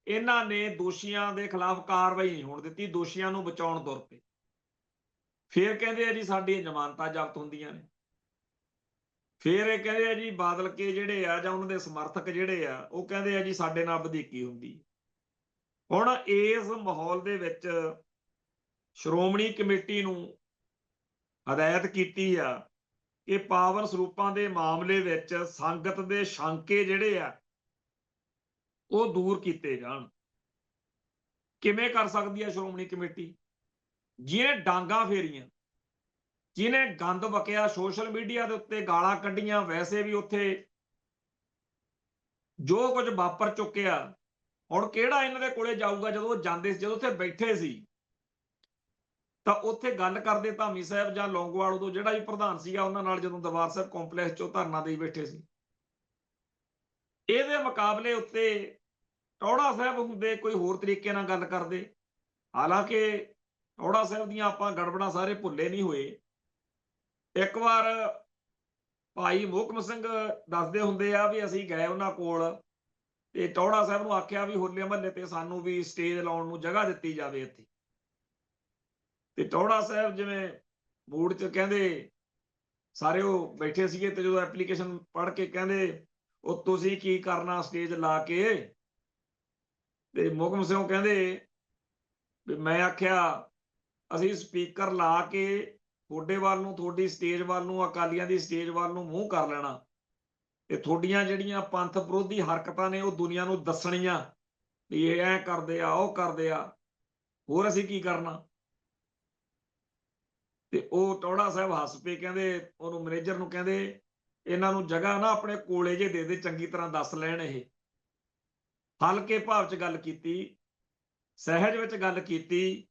ਇਹਨਾਂ ਨੇ ਦੋਸ਼ੀਆਂ ਦੇ ਖਿਲਾਫ ਕਾਰਵਾਈ ਨਹੀਂ ਹੋਣ ਦਿੱਤੀ, ਦੋਸ਼ੀਆਂ ਨੂੰ ਬਚਾਉਣ ਤੁਰ ਪਏ। ਫੇਰ ਕਹਿੰਦੇ ਆ ਜੀ ਸਾਡੀਆਂ ਜ਼ਮਾਨਤਾਂ ਜ਼ਬਤ ਹੁੰਦੀਆਂ ਨੇ। ਫੇਰ ਇਹ ਕਹਿੰਦੇ ਆ ਜੀ ਬਾਦਲ ਕੇ ਜਿਹੜੇ ਆ ਜਾਂ ਉਹਨਾਂ ਦੇ ਸਮਰਥਕ ਜਿਹੜੇ ਆ ਉਹ ਕਹਿੰਦੇ ਆ ਜੀ ਸਾਡੇ ਨਾਲ ਵਧੀਕੀ ਹੁੰਦੀ। ਹੁਣ ਇਸ ਮਾਹੌਲ ਦੇ ਵਿੱਚ ਸ਼੍ਰੋਮਣੀ ਕਮੇਟੀ ਨੂੰ ਹਦਾਇਤ ਕੀਤੀ ਆ ਕਿ ਪਾਵਨ ਸਰੂਪਾਂ ਦੇ ਮਾਮਲੇ ਵਿੱਚ ਸੰਗਤ ਦੇ ਸ਼ੰਕੇ ਜਿਹੜੇ ਆ ਉਹ ਦੂਰ ਕੀਤੇ ਜਾਣ। ਕਿਵੇਂ ਕਰ ਸਕਦੀ ਹੈ ਸ਼੍ਰੋਮਣੀ ਕਮੇਟੀ? ਜਿਹਨੇ ਡਾਂਗਾ ਫੇਰੀਆਂ, ਜਿਹਨੇ ਗੰਦ ਬਕਿਆ, ਸੋਸ਼ਲ ਮੀਡੀਆ ਦੇ ਉੱਤੇ ਗਾਲਾਂ ਕੱਢੀਆਂ, ਵੈਸੇ ਵੀ ਉੱਥੇ ਜੋ ਕੁਝ ਵਾਪਰ ਚੁੱਕਿਆ, ਹੁਣ ਕਿਹੜਾ ਇਹਨਾਂ ਦੇ ਕੋਲੇ ਜਾਊਗਾ? ਜਦੋਂ ਜਾਂਦੇ ਸੀ, ਜਦੋਂ ਉੱਥੇ ਬੈਠੇ ਸੀ ਤਾਂ ਉੱਥੇ ਗੱਲ ਕਰਦੇ ਧਾਮੀ ਸਾਹਿਬ ਜਾਂ ਲੌਂਗੋਵਾਲ ਤੋਂ ਜਿਹੜਾ ਵੀ ਪ੍ਰਧਾਨ ਸੀਗਾ ਉਹਨਾਂ ਨਾਲ, ਜਦੋਂ ਦਰਬਾਰ ਸਾਹਿਬ ਕੰਪਲੈਕਸ 'ਚੋਂ ਧਰਨਾ ਦੇਈ ਬੈਠੇ ਸੀ। ਇਹਦੇ ਮੁਕਾਬਲੇ ਉੱਤੇ ਟੌੜਾ ਸਾਹਿਬ ਹੁੰਦੇ ਕੋਈ ਹੋਰ ਤਰੀਕੇ ਨਾਲ ਗੱਲ ਕਰਦੇ। ਹਾਲਾਂਕਿ ਟੌੜਾ ਸਾਹਿਬ ਦੀਆਂ ਆਪਾਂ ਗੜਬੜਾਂ ਸਾਰੇ ਭੁੱਲੇ ਨਹੀਂ ਹੋਏ। ਇੱਕ ਵਾਰ ਭਾਈ ਮੋਹਕਮ ਸਿੰਘ ਦੱਸਦੇ ਹੁੰਦੇ ਆ ਵੀ ਅਸੀਂ ਗਏ ਉਹਨਾਂ ਕੋਲ ਤੇ ਟੌੜਾ ਸਾਹਿਬ ਨੂੰ ਆਖਿਆ ਵੀ ਹੋਲੇ ਮਹੱਲੇ ਤੇ ਸਾਨੂੰ ਵੀ ਸਟੇਜ ਲਾਉਣ ਨੂੰ ਜਗ੍ਹਾ ਦਿੱਤੀ ਜਾਵੇ ਇੱਥੇ। ਤੇ ਟੌੜਾ ਸਾਹਿਬ ਜਿਵੇਂ ਮੂਡ 'ਚ ਕਹਿੰਦੇ, ਸਾਰੇ ਉਹ ਬੈਠੇ ਸੀਗੇ ਤੇ ਜਦੋਂ ਐਪਲੀਕੇਸ਼ਨ ਪੜ੍ਹ ਕੇ ਕਹਿੰਦੇ ਉਹ ਤੁਸੀਂ ਕੀ ਕਰਨਾ ਸਟੇਜ ਲਾ ਕੇ? ਤੇ ਮੋਹਕਮ ਸਿੰਘ ਕਹਿੰਦੇ ਵੀ ਮੈਂ ਆਖਿਆ ਅਸੀਂ ਸਪੀਕਰ ਲਾ ਕੇ ਤੁਹਾਡੇ ਵੱਲ ਨੂੰ, ਤੁਹਾਡੀ ਸਟੇਜ ਵੱਲ ਨੂੰ, ਅਕਾਲੀਆਂ ਦੀ ਸਟੇਜ ਵੱਲ ਨੂੰ ਮੂੰਹ ਕਰ ਲੈਣਾ ਤੇ ਤੁਹਾਡੀਆਂ ਜਿਹੜੀਆਂ ਪੰਥ ਵਿਰੋਧੀ ਹਰਕਤਾਂ ਨੇ ਉਹ ਦੁਨੀਆ ਨੂੰ ਦੱਸਣੀਆਂ ਵੀ ਇਹ ਐ ਕਰਦੇ ਆ, ਉਹ ਕਰਦੇ ਆ, ਹੋਰ ਅਸੀਂ ਕੀ ਕਰਨਾ। ਤੇ ਉਹ ਟੌੜਾ ਸਾਹਿਬ ਹੱਸ ਪਏ, ਕਹਿੰਦੇ ਉਹਨੂੰ ਮੈਨੇਜਰ ਨੂੰ, ਕਹਿੰਦੇ ਇਹਨਾਂ ਨੂੰ ਜਗ੍ਹਾ ਨਾ ਆਪਣੇ ਕੋਲੇ ਜੇ ਦੇ ਦੇ, ਚੰਗੀ ਤਰ੍ਹਾਂ ਦੱਸ ਲੈਣ ਇਹ। ਹਲਕੇ ਭਾਵ 'ਚ ਗੱਲ ਕੀਤੀ, ਸਹਿਜ ਵਿੱਚ ਗੱਲ ਕੀਤੀ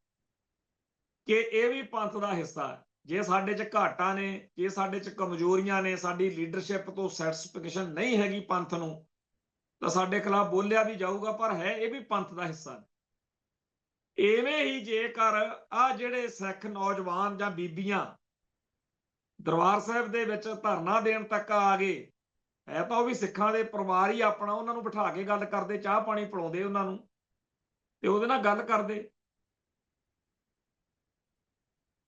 ਕਿ ਇਹ ਵੀ ਪੰਥ ਦਾ ਹਿੱਸਾ ਹੈ। ਜੇ ਸਾਡੇ 'ਚ ਘਾਟਾਂ ਨੇ, ਜੇ ਸਾਡੇ 'ਚ ਕਮਜ਼ੋਰੀਆਂ ਨੇ, ਸਾਡੀ ਲੀਡਰਸ਼ਿਪ ਤੋਂ ਸੈਟੀਸਫੈਕਸ਼ਨ ਨਹੀਂ ਹੈਗੀ ਪੰਥ ਨੂੰ, ਤਾਂ ਸਾਡੇ ਖਿਲਾਫ ਬੋਲਿਆ ਵੀ ਜਾਊਗਾ, ਪਰ ਹੈ ਇਹ ਵੀ ਪੰਥ ਦਾ ਹਿੱਸਾ। ਇਵੇਂ ਹੀ ਜੇਕਰ ਆ ਜਿਹੜੇ ਸਿੱਖ ਨੌਜਵਾਨ ਜਾਂ ਬੀਬੀਆਂ ਦਰਬਾਰ ਸਾਹਿਬ ਦੇ ਵਿੱਚ ਧਰਨਾ ਦੇਣ ਤੱਕ ਆ ਗਏ, ਹੈ ਤਾਂ ਉਹ ਵੀ ਸਿੱਖਾਂ ਦੇ ਪਰਿਵਾਰ ਹੀ ਆਪਣਾ, ਉਹਨਾਂ ਨੂੰ ਬਿਠਾ ਕੇ ਗੱਲ ਕਰਦੇ, ਚਾਹ ਪਾਣੀ ਪਿਲਾਉਂਦੇ ਉਹਨਾਂ ਨੂੰ ਤੇ ਉਹਦੇ ਨਾਲ ਗੱਲ ਕਰਦੇ।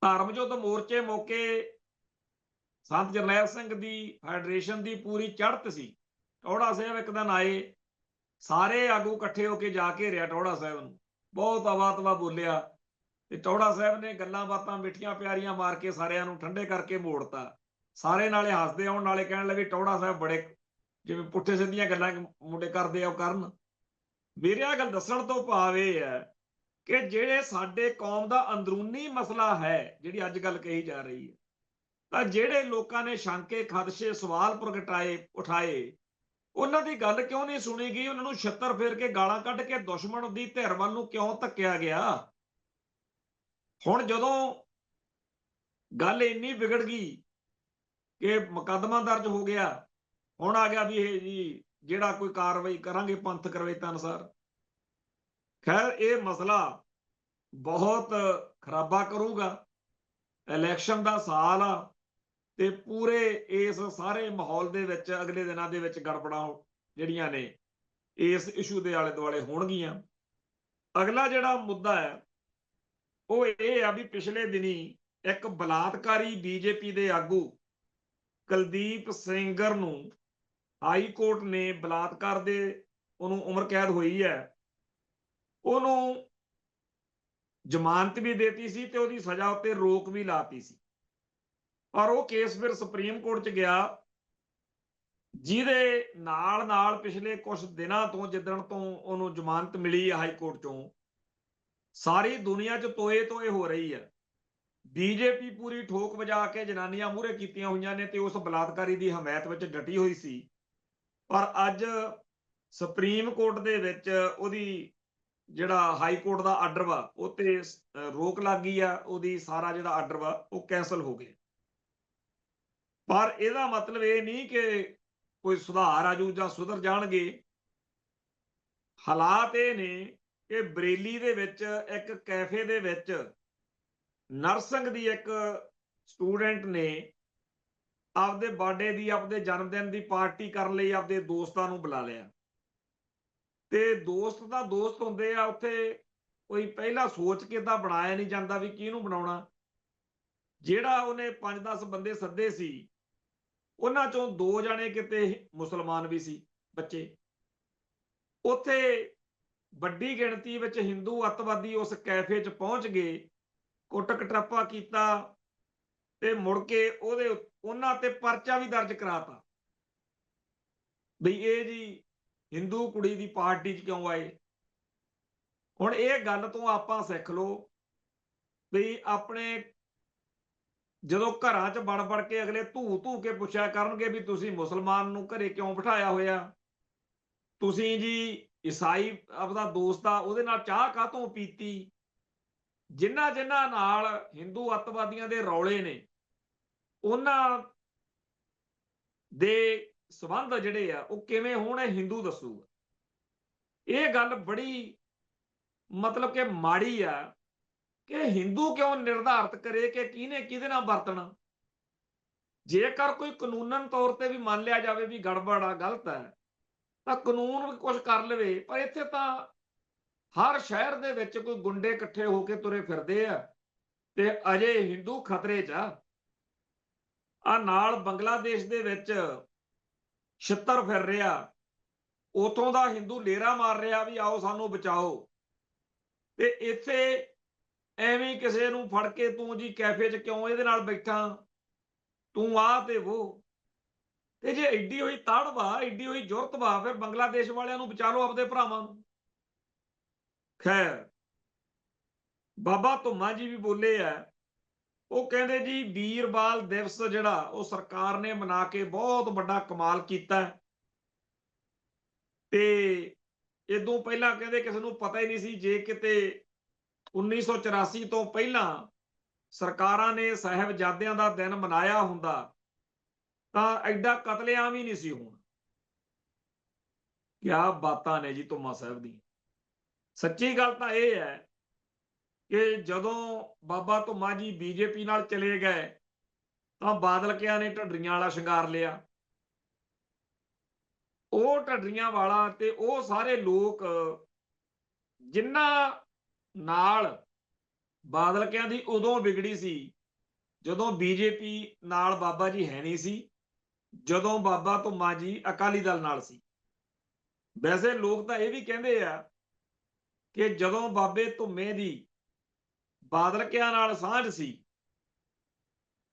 ਧਰਮ ਯੁੱਧ ਮੋਰਚੇ ਮੌਕੇ ਸੰਤ ਜਰਨੈਲ ਸਿੰਘ ਦੀ ਫੈਡਰੇਸ਼ਨ ਦੀ ਪੂਰੀ ਚੜ੍ਹਤ ਸੀ। ਟੌਹੜਾ ਸਾਹਿਬ ਇੱਕ ਦਿਨ ਆਏ, ਸਾਰੇ ਆਗੂ ਇਕੱਠੇ ਹੋ ਕੇ ਜਾ ਕੇ ਰਿਹਾ ਟੌਹੜਾ ਸਾਹਿਬ ਨੂੰ, ਬਹੁਤ ਅਵਾ-ਤਵਾ ਬੋਲਿਆ ਤੇ ਟੌਹੜਾ ਸਾਹਿਬ ਨੇ ਗੱਲਾਂ ਬਾਤਾਂ ਮਿੱਠੀਆਂ ਪਿਆਰੀਆਂ ਮਾਰ ਕੇ ਸਾਰਿਆਂ ਨੂੰ ਠੰਡੇ ਕਰਕੇ ਮੋੜਤਾ। ਸਾਰੇ ਨਾਲੇ ਹੱਸਦੇ ਆਉਣ, ਨਾਲੇ ਕਹਿਣ ਲੱਗੇ ਟੌਹੜਾ ਸਾਹਿਬ ਬੜੇ ਜਿਵੇਂ ਪੁੱਠੇ ਸਿੱਧੀਆਂ ਗੱਲਾਂ ਮੁੰਡੇ ਕਰਦੇ ਆ ਉਹ ਕਰਨ। ਮੇਰੇ ਆ ਗੱਲ ਦੱਸਣ ਤੋਂ ਭਾਵ ਇਹ ਹੈ ਕਿ ਜਿਹੜੇ ਸਾਡੇ ਕੌਮ ਦਾ ਅੰਦਰੂਨੀ ਮਸਲਾ ਹੈ, ਜਿਹੜੀ ਅੱਜ ਗੱਲ ਕਹੀ ਜਾ ਰਹੀ ਹੈ, ਤਾਂ ਜਿਹੜੇ ਲੋਕਾਂ ਨੇ ਸ਼ੰਕੇ, ਖਦਸ਼ੇ, ਸਵਾਲ ਉਠਾਏ, ਉਹਨਾਂ ਦੀ ਗੱਲ ਕਿਉਂ ਨਹੀਂ ਸੁਣੀ ਗਈ? ਉਹਨਾਂ ਨੂੰ ਛਿੱਤਰ ਫੇਰ ਕੇ, ਗਾਲਾਂ ਕੱਢ ਕੇ ਦੁਸ਼ਮਣ ਦੀ ਧਿਰ ਵੱਲ ਨੂੰ ਕਿਉਂ ਧੱਕਿਆ ਗਿਆ? ਹੁਣ ਜਦੋਂ ਗੱਲ ਇੰਨੀ ਵਿਗੜ ਗਈ ਕਿ ਮੁਕੱਦਮਾ ਦਰਜ ਹੋ ਗਿਆ, ਹੁਣ ਆ ਗਿਆ ਵੀ ਇਹ ਜੀ ਜਿਹੜਾ ਕੋਈ ਕਾਰਵਾਈ ਕਰਾਂਗੇ ਪੰਥਕ ਰਵਾਇਤਾਂ ਅਨੁਸਾਰ। ਖੈਰ, ਇਹ ਮਸਲਾ ਬਹੁਤ ਖਰਾਬਾ ਕਰੂਗਾ। ਇਲੈਕਸ਼ਨ ਦਾ ਸਾਲ ਆ ਤੇ ਪੂਰੇ ਇਸ ਸਾਰੇ ਮਾਹੌਲ ਦੇ ਵਿੱਚ ਅਗਲੇ ਦਿਨਾਂ ਦੇ ਵਿੱਚ ਗੜਬੜਾਂ ਜਿਹੜੀਆਂ ਨੇ ਇਸ ਇਸ਼ੂ ਦੇ ਆਲੇ ਦੁਆਲੇ ਹੋਣਗੀਆਂ। ਅਗਲਾ ਜਿਹੜਾ ਮੁੱਦਾ ਹੈ ਉਹ ਇਹ ਆ ਵੀ ਪਿਛਲੇ ਦਿਨੀ ਇੱਕ ਬਲਾਤਕਾਰੀ ਬੀਜੇਪੀ ਦੇ ਆਗੂ ਕੁਲਦੀਪ ਸੈਂਗਰ ਨੂੰ ਹਾਈ ਕੋਰਟ ਨੇ ਬਲਾਤਕਾਰ ਦੇ, ਉਹਨੂੰ ਉਮਰ ਕੈਦ ਹੋਈ ਹੈ, ਉਹਨੂੰ ਜ਼ਮਾਨਤ ਵੀ ਦੇਤੀ ਸੀ ਤੇ ਉਹਦੀ ਸਜ਼ਾ ਉੱਤੇ ਰੋਕ ਵੀ ਲਾਤੀ ਸੀ। ਪਰ ਉਹ ਕੇਸ ਫਿਰ ਸੁਪਰੀਮ ਕੋਰਟ 'ਚ ਗਿਆ, ਜਿਹਦੇ ਨਾਲ ਪਿਛਲੇ ਕੁਝ ਦਿਨਾਂ ਤੋਂ, ਜਿੱਦਣ ਤੋਂ ਉਹਨੂੰ ਜ਼ਮਾਨਤ ਮਿਲੀ ਹਾਈ ਕੋਰਟ 'ਚੋਂ, ਸਾਰੀ ਦੁਨੀਆ 'ਚ ਤੋਏ ਹੋ ਰਹੀ ਹੈ। ਬੀਜੇਪੀ ਪੂਰੀ ਠੋਕ ਵਜਾ ਕੇ ਜਨਾਨੀਆਂ ਮੂਹਰੇ ਕੀਤੀਆਂ ਹੋਈਆਂ ਨੇ ਤੇ ਉਸ ਬਲਾਤਕਾਰੀ ਦੀ ਹਮਾਇਤ ਵਿੱਚ ਡਟੀ ਹੋਈ ਸੀ। ਪਰ ਅੱਜ ਸੁਪਰੀਮ ਕੋਰਟ ਦੇ ਵਿੱਚ ਉਹਦੀ ਜਿਹੜਾ ਹਾਈ ਕੋਰਟ ਦਾ ਆਰਡਰ ਵਾ ਉਹ ਤੇ ਰੋਕ ਲੱਗ ਗਈ ਆ, ਉਹਦੀ ਸਾਰਾ ਜਿਹੜਾ ਆਰਡਰ ਵਾ ਉਹ ਕੈਂਸਲ ਹੋ ਗਿਆ। ਪਰ ਇਹਦਾ ਮਤਲਬ ਇਹ ਨਹੀਂ ਕਿ ਕੋਈ ਸੁਧਾਰ ਆਜੂ ਜਾਂ ਸੁਧਰ ਜਾਣਗੇ। ਹਾਲਾਤ ਇਹ ਨੇ ਕਿ ਬਰੇਲੀ ਦੇ ਵਿੱਚ ਇੱਕ ਕੈਫੇ ਦੇ ਵਿੱਚ ਨਰਸਿੰਗ ਦੀ ਇੱਕ ਸਟੂਡੈਂਟ ਨੇ ਆਪਦੇ ਬਰਥਡੇ ਦੀ, ਆਪਦੇ ਜਨਮ ਦਿਨ ਦੀ ਪਾਰਟੀ ਕਰਨ ਲਈ ਆਪਦੇ ਦੋਸਤਾਂ ਨੂੰ ਬੁਲਾ ਲਿਆ। ਤੇ ਦੋਸਤ ਤਾਂ ਦੋਸਤ ਹੁੰਦੇ ਆ, ਉੱਥੇ ਕੋਈ ਪਹਿਲਾਂ ਸੋਚ ਕੇ ਤਾਂ ਬਣਾਇਆ ਨਹੀਂ ਜਾਂਦਾ ਵੀ ਕਿਹਨੂੰ ਬਣਾਉਣਾ। ਜਿਹੜਾ ਉਹਨੇ 5-10 ਬੰਦੇ ਸੱਦੇ ਸੀ, ਉਹਨਾਂ ਚੋਂ 2 ਜਣੇ ਕਿਤੇ ਮੁਸਲਮਾਨ ਵੀ ਸੀ ਬੱਚੇ। ਉੱਥੇ ਵੱਡੀ ਗਿਣਤੀ ਵਿੱਚ ਹਿੰਦੂ ਅੱਤਵਾਦੀ ਉਸ ਕੈਫੇ 'ਚ ਪਹੁੰਚ ਗਏ, ਕੁੱਟ ਕਟਾਪਾ ਕੀਤਾ ਤੇ ਮੁੜ ਕੇ ਉਹਨਾਂ ਤੇ ਪਰਚਾ ਵੀ ਦਰਜ ਕਰਾਤਾ ਵੀ ਇਹ ਜੀ ਹਿੰਦੂ ਕੁੜੀ ਦੀ ਪਾਰਟੀ 'ਚ ਕਿਉਂ ਆਏ। ਹੁਣ ਇਹ ਗੱਲ ਤੋਂ ਆਪਾਂ ਸਿੱਖ ਲਓ ਵੀ ਆਪਣੇ ਜਦੋਂ ਘਰਾਂ 'ਚ ਵੜ ਕੇ ਅਗਲੇ ਧੂ ਕੇ ਪੁੱਛਿਆ ਕਰਨਗੇ ਵੀ ਤੁਸੀਂ ਮੁਸਲਮਾਨ ਨੂੰ ਘਰੇ ਕਿਉਂ ਬਿਠਾਇਆ ਹੋਇਆ, ਤੁਸੀਂ ਜੀ ਈਸਾਈ ਆਪਦਾ ਦੋਸਤ ਆ ਉਹਦੇ ਨਾਲ ਚਾਹ ਕਾਹਤੋਂ ਪੀਤੀ। ਜਿਨ੍ਹਾਂ ਨਾਲ ਹਿੰਦੂ ਅੱਤਵਾਦੀਆਂ ਦੇ ਰੌਲੇ ਨੇ, ਉਹਨਾਂ ਦੇ ਸਬੰਧ ਜਿਹੜੇ ਆ ਉਹ ਕਿਵੇਂ ਹੋਣ, ਹਿੰਦੂ ਦੱਸੂਗਾ। ਇਹ ਗੱਲ ਬੜੀ ਮਤਲਬ ਕਿ ਮਾੜੀ ਆ ਕਿ ਹਿੰਦੂ ਕਿਉਂ ਨਿਰਧਾਰਿਤ ਕਰੇ ਕਿ ਕਿਹਨੇ ਕਿਹਦੇ ਨਾਲ ਵਰਤਣਾ। ਜੇਕਰ ਕੋਈ ਕਾਨੂੰਨਨ ਤੌਰ ਤੇ ਵੀ ਮੰਨ ਲਿਆ ਜਾਵੇ ਵੀ ਗੜਬੜ ਆ, ਗਲਤ ਹੈ, ਤਾਂ ਕਾਨੂੰਨ ਕੁਝ ਕਰ ਲਵੇ। ਪਰ ਇੱਥੇ ਤਾਂ ਹਰ ਸ਼ਹਿਰ ਦੇ ਵਿੱਚ ਕੋਈ ਗੁੰਡੇ ਇਕੱਠੇ ਹੋ ਕੇ ਤੁਰੇ ਫਿਰਦੇ ਆ ਤੇ ਅਜੇ ਹਿੰਦੂ ਖਤਰੇ 'ਚ ਆ। ਨਾਲ ਬੰਗਲਾਦੇਸ਼ ਦੇ ਵਿੱਚ ਛਿੱਤਰ ਫਿਰ ਰਿਹਾ, ਉਥੋਂ ਦਾ ਹਿੰਦੂ ਲੇਰਾ ਮਾਰ ਰਿਹਾ ਵੀ ਆਓ ਸਾਨੂੰ ਬਚਾਓ, ਤੇ ਇੱਥੇ ਐਵੇਂ ਕਿਸੇ ਨੂੰ ਫੜ ਕੇ ਤੂੰ ਜੀ ਕੈਫੇ 'ਚ ਕਿਉਂ ਇਹਦੇ ਨਾਲ ਬੈਠਾ, ਤੂੰ ਆ ਤੇ ਉਹ। ਤੇ ਜੇ ਐਡੀ ਹੋਈ ਤਾੜ ਵਾ, ਐਡੀ ਹੋਈ ਜ਼ੁਰਤ ਵਾ, ਫਿਰ ਬੰਗਲਾਦੇਸ਼ ਵਾਲਿਆਂ ਨੂੰ ਬਚਾ ਲਓ, ਆਪਦੇ ਭਰਾਵਾਂ ਨੂੰ। ਖੈਰ, ਬਾਬਾ ਧੁੰਮਾ ਜੀ ਵੀ ਬੋਲੇ ਆ, ਉਹ ਕਹਿੰਦੇ ਜੀ ਵੀਰਬਾਲ ਦਿਵਸ ਜਿਹੜਾ ਉਹ ਸਰਕਾਰ ਨੇ ਮਨਾ ਕੇ ਬਹੁਤ ਵੱਡਾ ਕਮਾਲ ਕੀਤਾ ਤੇ ਇਦੋਂ ਪਹਿਲਾਂ ਕਹਿੰਦੇ ਕਿਸੇ ਨੂੰ ਪਤਾ ਹੀ ਨਹੀਂ ਸੀ। ਜੇ ਕਿਤੇ 1984 ਤੋਂ ਪਹਿਲਾਂ ਸਰਕਾਰਾਂ ਨੇ ਸਾਹਿਬਜ਼ਾਦਿਆਂ ਦਾ ਦਿਨ ਮਨਾਇਆ ਹੁੰਦਾ ਤਾਂ ਐਡਾ ਕਤਲੇਆਮ ਹੀ ਨਹੀਂ ਸੀ ਹੋਣਾ। ਕਿਆ ਬਾਤਾਂ ਨੇ ਜੀ ਧੁੰਮਾ ਸਾਹਿਬ ਦੀਆਂ। ਸੱਚੀ ਗੱਲ ਤਾਂ ਇਹ ਹੈ ਕਿ ਜਦੋਂ ਬਾਬਾ ਧੁੰਮਾ ਜੀ ਬੀਜੇਪੀ ਨਾਲ ਚਲੇ ਗਏ ਤਾਂ ਬਾਦਲ ਕਿਆਂ ਨੇ ਢੱਡਰੀਆਂ ਵਾਲਾ ਸ਼ਿੰਗਾਰ ਲਿਆ। ਉਹ ਢੱਡਰੀਆਂ ਵਾਲਾ ਤੇ ਉਹ ਸਾਰੇ ਲੋਕ ਜਿਨ੍ਹਾਂ ਨਾਲ ਬਾਦਲ ਕਿਆਂ ਦੀ ਉਦੋਂ ਵਿਗੜੀ ਸੀ ਜਦੋਂ ਬੀਜੇਪੀ ਨਾਲ ਬਾਬਾ ਜੀ ਹੈ ਨਹੀਂ ਸੀ, ਜਦੋਂ ਬਾਬਾ ਧੁੰਮਾ ਜੀ ਅਕਾਲੀ ਦਲ ਨਾਲ ਸੀ। ਵੈਸੇ ਲੋਕ ਤਾਂ ਇਹ ਵੀ ਕਹਿੰਦੇ ਆ ਕਿ ਜਦੋਂ ਬਾਬੇ ਧੁੰਮੇ ਦੀ ਬਾਦਲ ਕਿਆਂ ਨਾਲ ਸਾਂਝ ਸੀ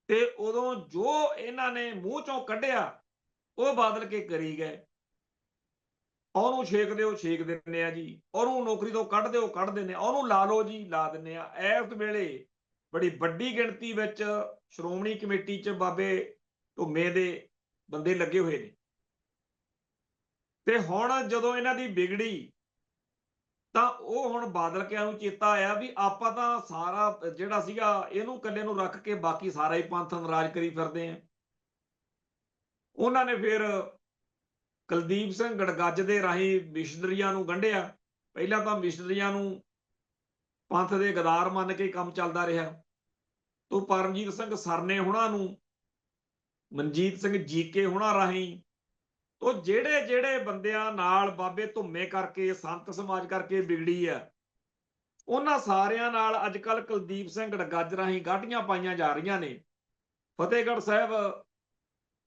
ਤੇ ਉਦੋਂ ਜੋ ਇਹਨਾਂ ਨੇ ਮੂੰਹ ਚੋਂ ਕੱਢਿਆ ਉਹ ਬਾਦਲ ਕੇ ਕਰੀ ਗਏ। ਉਹਨੂੰ ਛੇਕ ਦਿਓ ਛੇਕ ਦਿੰਦੇ ਆ ਜੀ, ਉਹਨੂੰ ਨੌਕਰੀ ਤੋਂ ਕੱਢ ਦਿਓ ਕੱਢ ਦਿੰਦੇ ਆ, ਉਹਨੂੰ ਲਾ ਲਓ ਜੀ ਲਾ ਦਿੰਦੇ ਆ। ਇਸ ਵੇਲੇ ਬੜੀ ਵੱਡੀ ਗਿਣਤੀ ਵਿੱਚ ਸ਼੍ਰੋਮਣੀ ਕਮੇਟੀ 'ਚ ਬਾਬੇ ਧੁੰਮੇ ਦੇ ਬੰਦੇ ਲੱਗੇ ਹੋਏ ਨੇ। ਤੇ ਹੁਣ ਜਦੋਂ ਇਹਨਾਂ ਦੀ ਵਿਗੜੀ ਤਾਂ ਉਹ ਹੁਣ ਬਾਦਲ ਕਿਆਂ ਨੂੰ ਚੇਤਾ ਆਇਆ ਵੀ ਆਪਾਂ ਤਾਂ ਸਾਰਾ ਜਿਹੜਾ ਸੀਗਾ ਇਹਨੂੰ ਇਕੱਲੇ ਨੂੰ ਰੱਖ ਕੇ ਬਾਕੀ ਸਾਰਾ ਹੀ ਪੰਥ ਨਾਰਾਜ਼ ਕਰੀ ਫਿਰਦੇ ਆ। ਉਹਨਾਂ ਨੇ ਫਿਰ ਕੁਲਦੀਪ ਸਿੰਘ ਗੜਗੱਜ ਦੇ ਰਾਹੀਂ ਮਿਸ਼ਨਰੀਆਂ ਨੂੰ ਗੰਢਿਆ। ਪਹਿਲਾਂ ਤਾਂ ਮਿਸ਼ਨਰੀਆਂ ਨੂੰ ਪੰਥ ਦੇ ਗਦਾਰ ਮੰਨ ਕੇ ਕੰਮ ਚੱਲਦਾ ਰਿਹਾ। ਤੋਂ ਪਰਮਜੀਤ ਸਿੰਘ ਸਰਨੇ ਹੁਣਾਂ ਨੂੰ, ਮਨਜੀਤ ਸਿੰਘ ਜੀਕੇ ਹੁਣਾਂ ਰਾਹੀਂ, ਤੋਂ ਜਿਹੜੇ ਜਿਹੜੇ ਬੰਦਿਆਂ ਨਾਲ ਬਾਬੇ ਧੁੰਮੇ ਕਰਕੇ ਸੰਤ ਸਮਾਜ ਕਰਕੇ ਵਿਗੜੀ ਆ ਉਹਨਾਂ ਸਾਰਿਆਂ ਨਾਲ ਅੱਜ ਕੱਲ ਕੁਲਦੀਪ ਸਿੰਘ ਗੜਗੱਜ ਰਾਹੀਂ ਗਾਢੀਆਂ ਪਾਈਆਂ ਜਾ ਰਹੀਆਂ ਨੇ। ਫਤਿਹਗੜ੍ਹ ਸਾਹਿਬ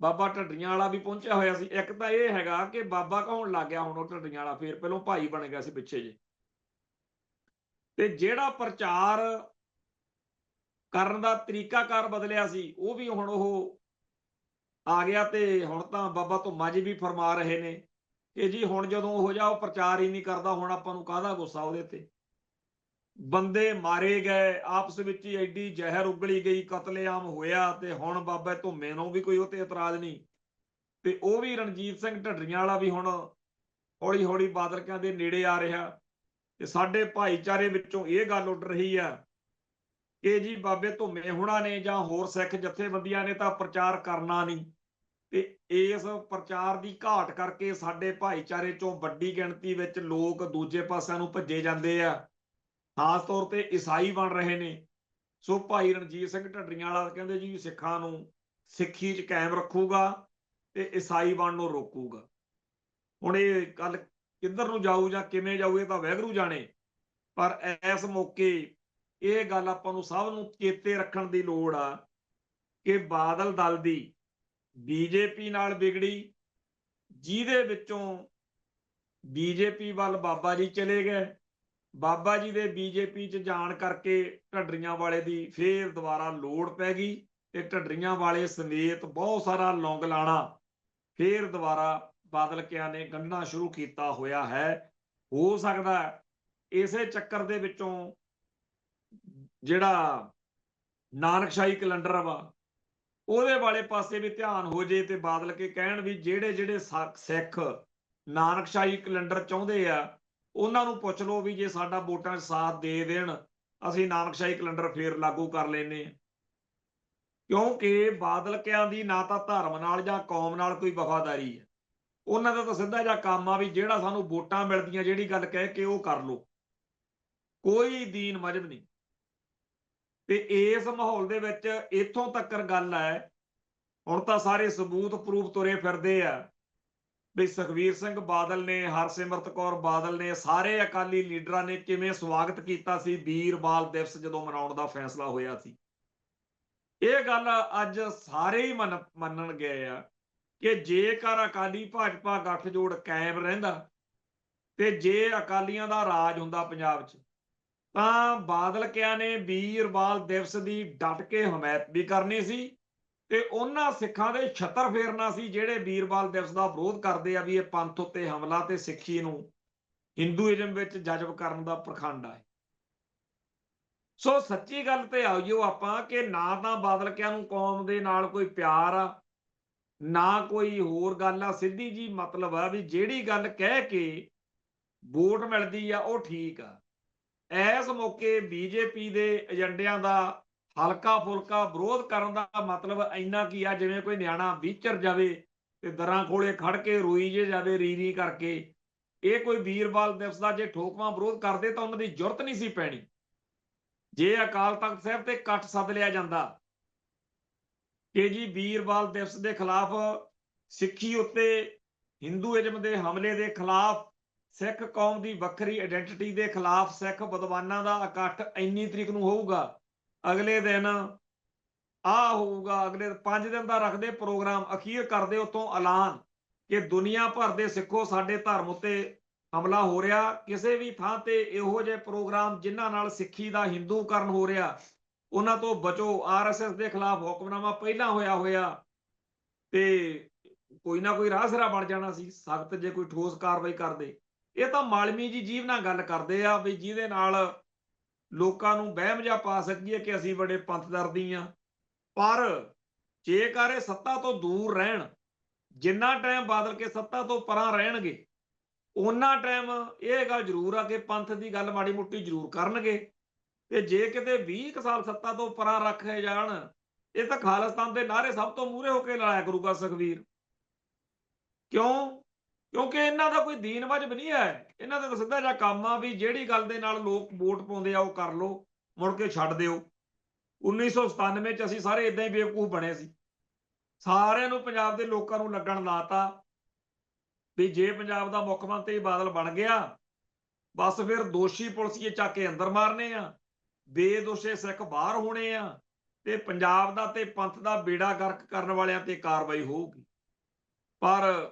ਬਾਬਾ ਢੱਡਰੀਆਂ ਵਾਲਾ ਵੀ ਪਹੁੰਚਿਆ ਹੋਇਆ ਸੀ। ਇੱਕ ਤਾਂ ਇਹ ਹੈਗਾ ਕਿ ਬਾਬਾ ਕਹਾਉਣ ਲੱਗ ਗਿਆ ਹੁਣ ਉਹ ਢੱਡਰੀਆਂ ਵਾਲਾ, ਫੇਰ ਪਹਿਲੋਂ ਭਾਈ ਬਣ ਗਿਆ ਸੀ ਪਿੱਛੇ ਜੇ। ਤੇ ਜਿਹੜਾ ਪ੍ਰਚਾਰ ਕਰਨ ਦਾ ਤਰੀਕਾਕਾਰ ਬਦਲਿਆ ਸੀ ਉਹ ਵੀ ਹੁਣ ਉਹ ਆ ਗਿਆ। ਤੇ ਹੁਣ ਤਾਂ ਬਾਬਾ ਧੁੰਮਾ ਜੀ ਵੀ ਫਰਮਾ ਰਹੇ ਨੇ ਕਿ ਜੀ ਹੁਣ ਜਦੋਂ ਉਹ ਜਾ ਉਹ ਪ੍ਰਚਾਰ ਹੀ ਨਹੀਂ ਕਰਦਾ, ਹੁਣ ਆਪਾਂ ਨੂੰ ਕਾਹਦਾ ਗੁੱਸਾ ਉਹਦੇ ਤੇ। ਬੰਦੇ ਮਾਰੇ ਗਏ ਆਪਸ ਵਿੱਚ ਹੀ, ਐਡੀ ਜ਼ਹਿਰ ਉਗਲੀ ਗਈ, ਕਤਲੇਆਮ ਹੋਇਆ। ਤੇ ਹੁਣ ਬਾਬਾ ਧੁੰਮੇ ਨੂੰ ਵੀ ਕੋਈ ਉਹ ਤੇ ਇਤਰਾਜ਼ ਨਹੀਂ। ਤੇ ਉਹ ਵੀ ਰਣਜੀਤ ਸਿੰਘ ਢੱਡਰੀਆਂ ਵਾਲਾ ਵੀ ਹੁਣ ਹੌਲੀ ਹੌਲੀ ਬਾਦਲ ਕਿਆਂ ਦੇ ਨੇੜੇ ਆ ਰਿਹਾ। ਤੇ ਸਾਡੇ ਭਾਈਚਾਰੇ ਵਿੱਚੋਂ ਇਹ ਗੱਲ ਉੱਡ ਰਹੀ ਆ ਕਿ ਜੀ ਬਾਬੇ ਧੁੰਮੇ ਹੁਣਾਂ ਨੇ ਜਾਂ ਹੋਰ ਸਿੱਖ ਜਥੇਬੰਦੀਆਂ ਨੇ ਤਾਂ ਪ੍ਰਚਾਰ ਕਰਨਾ ਨਹੀਂ। ਤੇ ਇਸ ਪ੍ਰਚਾਰ ਦੀ ਘਾਟ ਕਰਕੇ ਸਾਡੇ ਭਾਈਚਾਰੇ ਚੋਂ ਵੱਡੀ ਗਿਣਤੀ ਵਿੱਚ ਲੋਕ ਦੂਜੇ ਪਾਸਿਆਂ ਨੂੰ ਭੱਜੇ ਜਾਂਦੇ ਆ, ਖਾਸ ਤੌਰ ਤੇ ਈਸਾਈ ਬਣ ਰਹੇ ਨੇ। ਸੋ ਭਾਈ ਰਣਜੀਤ ਸਿੰਘ ਢੱਡਰੀਆਂ ਵਾਲਾ ਕਹਿੰਦੇ ਜੀ ਸਿੱਖਾਂ ਨੂੰ ਸਿੱਖੀ 'ਚ ਕਾਇਮ ਰੱਖੂਗਾ ਤੇ ਈਸਾਈ ਬਣਨ ਨੂੰ ਰੋਕੂਗਾ। ਹੁਣ ਇਹ ਗੱਲ ਕਿੱਧਰ ਨੂੰ ਜਾਊ ਜਾਂ ਕਿਵੇਂ ਜਾਊ ਇਹ ਤਾਂ ਵਾਹਿਗੁਰੂ ਜਾਣੇ। ਪਰ ਇਸ ਮੌਕੇ ਇਹ ਗੱਲ ਆਪਾਂ ਨੂੰ ਸਭ ਨੂੰ ਚੇਤੇ ਰੱਖਣ ਦੀ ਲੋੜ ਆ ਕਿ ਬਾਦਲ ਦਲ ਦੀ ਬੀਜੇਪੀ ਨਾਲ ਵਿਗੜੀ, ਜਿਹਦੇ ਵਿੱਚੋਂ ਬੀਜੇਪੀ ਵੱਲ ਬਾਬਾ ਜੀ ਚਲੇ ਗਏ। ਬਾਬਾ ਜੀ ਦੇ ਬੀਜੇਪੀ 'ਚ ਜਾਣ ਕਰਕੇ ਢੱਡਰੀਆਂ ਵਾਲੇ ਦੀ ਫੇਰ ਦੁਬਾਰਾ ਲੋੜ ਪੈ ਗਈ ਤੇ ਢੱਡਰੀਆਂ ਵਾਲੇ ਸਮੇਤ ਬਹੁਤ ਸਾਰਾ ਲੌਂਗ ਲਾਣਾ ਫੇਰ ਦੁਬਾਰਾ ਬਾਦਲ ਕਿਆਂ ਨੇ ਗੰਢਣਾ ਸ਼ੁਰੂ ਕੀਤਾ ਹੋਇਆ ਹੈ। ਹੋ ਸਕਦਾ ਇਸੇ ਚੱਕਰ ਦੇ ਵਿੱਚੋਂ ਜਿਹੜਾ ਨਾਨਕਸ਼ਾਹੀ ਕੈਲੰਡਰ ਵਾ ਉਹਦੇ ਵਾਲੇ ਪਾਸੇ ਵੀ ਧਿਆਨ ਹੋ ਜੇ ਤੇ ਬਾਦਲ ਕੇ ਕਹਿਣ ਵੀ ਜਿਹੜੇ ਜਿਹੜੇ ਸਿੱਖ ਨਾਨਕਸ਼ਾਹੀ ਕੈਲੰਡਰ ਚਾਹੁੰਦੇ ਆ ਉਹਨਾਂ ਨੂੰ ਪੁੱਛ ਲਓ ਵੀ ਜੇ ਸਾਡਾ ਵੋਟਾਂ 'ਚ ਸਾਥ ਦੇ ਦੇਣ ਅਸੀਂ ਨਾਨਕਸ਼ਾਹੀ ਕੈਲੰਡਰ ਫੇਰ ਲਾਗੂ ਕਰ ਲੈਨੇ ਆ। ਕਿਉਂਕਿ ਬਾਦਲ ਕਿਆਂ ਦੀ ਨਾ ਤਾਂ ਧਰਮ ਨਾਲ ਜਾਂ ਕੌਮ ਨਾਲ ਕੋਈ ਵਫਾਦਾਰੀ ਹੈ। ਉਹਨਾਂ ਦਾ ਤਾਂ ਸਿੱਧਾ ਜਿਹਾ ਕੰਮ ਆ ਵੀ ਜਿਹੜਾ ਸਾਨੂੰ ਵੋਟਾਂ ਮਿਲਦੀਆਂ ਜਿਹੜੀ ਗੱਲ ਕਹਿ ਕੇ ਉਹ ਕਰ ਲਓ, ਕੋਈ ਦੀਨ ਮਜ਼ਹਬ ਨਹੀਂ। ਤੇ ਇਸ ਮਾਹੌਲ ਦੇ ਵਿੱਚ ਇੱਥੋਂ ਤੱਕ ਗੱਲ ਹੈ, ਹੁਣ ਤਾਂ ਸਾਰੇ ਸਬੂਤ ਪ੍ਰੂਫ ਤੁਰੇ ਫਿਰਦੇ ਆ ਵੀ ਸੁਖਬੀਰ ਸਿੰਘ ਬਾਦਲ ਨੇ, ਹਰਸਿਮਰਤ ਕੌਰ ਬਾਦਲ ਨੇ, ਸਾਰੇ ਅਕਾਲੀ ਲੀਡਰਾਂ ਨੇ ਕਿਵੇਂ ਸਵਾਗਤ ਕੀਤਾ ਸੀ ਵੀਰਬਾਲ ਦਿਵਸ ਜਦੋਂ ਮਨਾਉਣ ਦਾ ਫੈਸਲਾ ਹੋਇਆ ਸੀ। ਇਹ ਗੱਲ ਅੱਜ ਸਾਰੇ ਹੀ ਮੰਨਣ ਗਏ ਆ ਕਿ ਜੇਕਰ ਅਕਾਲੀ ਭਾਜਪਾ ਗੱਠਜੋੜ ਕਾਇਮ ਰਹਿੰਦਾ ਤੇ ਜੇ ਅਕਾਲੀਆਂ ਦਾ ਰਾਜ ਹੁੰਦਾ ਪੰਜਾਬ 'ਚ ਤਾਂ ਬਾਦਲ ਕਿਆਂ ਨੇ ਵੀਰਬਾਲ ਦਿਵਸ ਦੀ ਡਟ ਕੇ ਹਮਾਇਤ ਵੀ ਕਰਨੀ ਸੀ ਤੇ ਉਹਨਾਂ ਸਿੱਖਾਂ ਦੇ ਛੱਤਰ ਫੇਰਨਾ ਸੀ ਜਿਹੜੇ ਵੀਰਬਾਲ ਦਿਵਸ ਦਾ ਵਿਰੋਧ ਕਰਦੇ ਆ ਵੀ ਇਹ ਪੰਥ ਉੱਤੇ ਹਮਲਾ ਤੇ ਸਿੱਖੀ ਨੂੰ ਹਿੰਦੂਇਜ਼ਮ ਵਿੱਚ ਜਜ਼ਬ ਕਰਨ ਦਾ ਪਖੰਡ ਆ। ਸੋ ਸੱਚੀ ਗੱਲ ਤੇ ਆਈਓ ਆਪਾਂ ਕਿ ਨਾ ਤਾਂ ਬਾਦਲ ਕਿਆਂ ਨੂੰ ਕੌਮ ਦੇ ਨਾਲ ਕੋਈ ਪਿਆਰ ਆ ਨਾ ਕੋਈ ਹੋਰ ਗੱਲ ਆ। ਸਿੱਧੀ ਜੀ ਮਤਲਬ ਆ ਵੀ ਜਿਹੜੀ ਗੱਲ ਕਹਿ ਕੇ ਵੋਟ ਮਿਲਦੀ ਆ ਉਹ ਠੀਕ ਆ। ਇਸ ਮੌਕੇ ਬੀਜੇਪੀ ਦੇ ਏਜੰਡਿਆਂ ਦਾ ਹਲਕਾ ਫੁਲਕਾ ਵਿਰੋਧ ਕਰਨ ਦਾ ਮਤਲਬ ਇੰਨਾ ਕੀ ਆ, ਜਿਵੇਂ ਕੋਈ ਨਿਆਣਾ ਵਿਚਰ ਜਾਵੇ ਤੇ ਦਰਾਂ ਕੋਲੇ ਖੜ ਕੇ ਰੋਈ ਜੇ ਜਾਵੇ ਰੀ ਕਰਕੇ। ਇਹ ਕੋਈ ਵੀਰਵਾਲ ਦਿਵਸ ਦਾ ਜੇ ਠੋਕਵਾਂ ਵਿਰੋਧ ਕਰਦੇ ਤਾਂ ਉਹਨਾਂ ਦੀ ਜ਼ਰੂਰਤ ਨਹੀਂ ਸੀ ਪੈਣੀ। ਜੇ ਅਕਾਲ ਤਖਤ ਸਾਹਿਬ ਤੇ ਇਕੱਠ ਸੱਦ ਲਿਆ ਜਾਂਦਾ ਕਿ ਜੀ ਵੀਰਵਾਲ ਦਿਵਸ ਦੇ ਖਿਲਾਫ, ਸਿੱਖੀ ਉੱਤੇ ਹਿੰਦੂਇਜ਼ਮ ਦੇ ਹਮਲੇ ਦੇ ਖਿਲਾਫ, ਸਿੱਖ ਕੌਮ ਦੀ ਵੱਖਰੀ ਆਇਡੈਂਟੀਟੀ ਦੇ ਖਿਲਾਫ ਸਿੱਖ ਵਿਦਵਾਨਾਂ ਦਾ ਇਕੱਠ ਇੰਨੀ ਤਰੀਕ ਨੂੰ ਹੋਊਗਾ, ਅਗਲੇ ਦਿਨ ਹੋਊਗਾ, ਅਗਲੇ 5 ਦਿਨ ਦਾ ਰੱਖਦੇ ਪ੍ਰੋਗਰਾਮ, ਅਖੀਰ ਕਰਦੇ ਉਤੋਂ ਐਲਾਨ ਕਿ ਦੁਨੀਆ ਭਰ ਦੇ ਸਿੱਖੋ ਸਾਡੇ ਧਰਮ ਉੱਤੇ ਹਮਲਾ ਹੋ ਰਿਹਾ। ਕਿਸੇ ਵੀ ਥਾਂ ਤੇ ਇਹੋ ਜਿਹੇ ਪ੍ਰੋਗਰਾਮ ਜਿਨ੍ਹਾਂ ਨਾਲ ਸਿੱਖੀ ਦਾ ਹਿੰਦੂਕਰਨ ਹੋ ਰਿਹਾ ਉਹਨਾਂ ਤੋਂ ਬਚੋ। ਆਰਐਸਐਸ ਦੇ ਖਿਲਾਫ ਹੁਕਮਨਾਮਾ ਪਹਿਲਾਂ ਹੋਇਆ ਤੇ ਕੋਈ ਨਾ ਕੋਈ ਰਾਹ ਸਿਰਾ ਬਣ ਜਾਣਾ ਸੀ ਸਖਤ, ਜੇ ਕੋਈ ਠੋਸ ਕਾਰਵਾਈ ਕਰਦੇ। ਇਹ ਤਾਂ ਮਾਲਮੀ ਜੀ ਜੀਵ ਨਾਲ ਗੱਲ ਕਰਦੇ ਆ ਵੀ ਜਿਹਦੇ ਨਾਲ ਲੋਕਾਂ ਨੂੰ ਵਹਿਮ ਜਿਹਾ ਪਾ ਸਕੀਏ ਕਿ ਅਸੀਂ ਬੜੇ ਪੰਥ ਦਰਦੀ ਆ। ਪਰ ਜੇਕਰ ਇਹ ਸੱਤਾ ਤੋਂ ਦੂਰ ਰਹਿਣ, ਜਿੰਨਾ ਟਾਈਮ ਬਾਦਲ ਕੇ ਸੱਤਾ ਤੋਂ ਪਰਾਂ ਰਹਿਣਗੇ ਉਹਨਾਂ ਟਾਈਮ ਇਹ ਗੱਲ ਜ਼ਰੂਰ ਆ ਕਿ ਪੰਥ ਦੀ ਗੱਲ ਮਾੜੀ ਮੋਟੀ ਜ਼ਰੂਰ ਕਰਨਗੇ। ਤੇ ਜੇ ਕਿਤੇ 20 ਸਾਲ ਸੱਤਾ ਤੋਂ ਪਰਾਂ ਰੱਖੇ ਜਾਣ, ਇਹ ਤਾਂ ਖਾਲਿਸਤਾਨ ਦੇ ਨਾਅਰੇ ਸਭ ਤੋਂ ਮੂਹਰੇ ਹੋ ਕੇ ਲਾਇਆ ਕਰੂਗਾ ਸੁਖਵੀਰ। ਕਿਉਂ? ਕਿਉਂਕਿ ਇਹਨਾਂ ਦਾ ਕੋਈ ਦੀਨ ਵਜਬ ਨਹੀਂ ਹੈ। ਇਹਨਾਂ ਦਾ ਤਾਂ ਸਿੱਧਾ ਜਿਹਾ ਕੰਮ ਆ ਵੀ ਜਿਹੜੀ ਗੱਲ ਦੇ ਨਾਲ ਲੋਕ ਵੋਟ ਪਾਉਂਦੇ ਆ ਉਹ ਕਰ ਲਓ, ਮੁੜ ਕੇ ਛੱਡ ਦਿਓ। 1997 ਚ ਅਸੀਂ ਸਾਰੇ ਇਦਾਂ ਹੀ ਬੇਵਕੂਫ ਬਣੇ ਸੀ। ਸਾਰਿਆਂ ਨੂੰ ਪੰਜਾਬ ਦੇ ਲੋਕਾਂ ਨੂੰ ਲੱਗਣ ਲਾਤਾ ਵੀ ਜੇ ਪੰਜਾਬ ਦਾ ਮੁੱਖ ਮੰਤਰੀ ਬਾਦਲ ਬਣ ਗਿਆ ਬਸ ਫਿਰ ਦੋਸ਼ੀ ਪੁਲਿਸੀਏ ਚੱਕ ਕੇ ਅੰਦਰ ਮਾਰਨੇ ਆ, ਬੇਦੋਸ਼ੇ ਸਿੱਖ ਬਾਹਰ ਹੋਣੇ ਆ ਤੇ ਪੰਜਾਬ ਦਾ ਤੇ ਪੰਥ ਦਾ ਬੇੜਾ ਗਰਕ ਕਰਨ ਵਾਲਿਆਂ ਤੇ ਕਾਰਵਾਈ ਹੋਊਗੀ। ਪਰ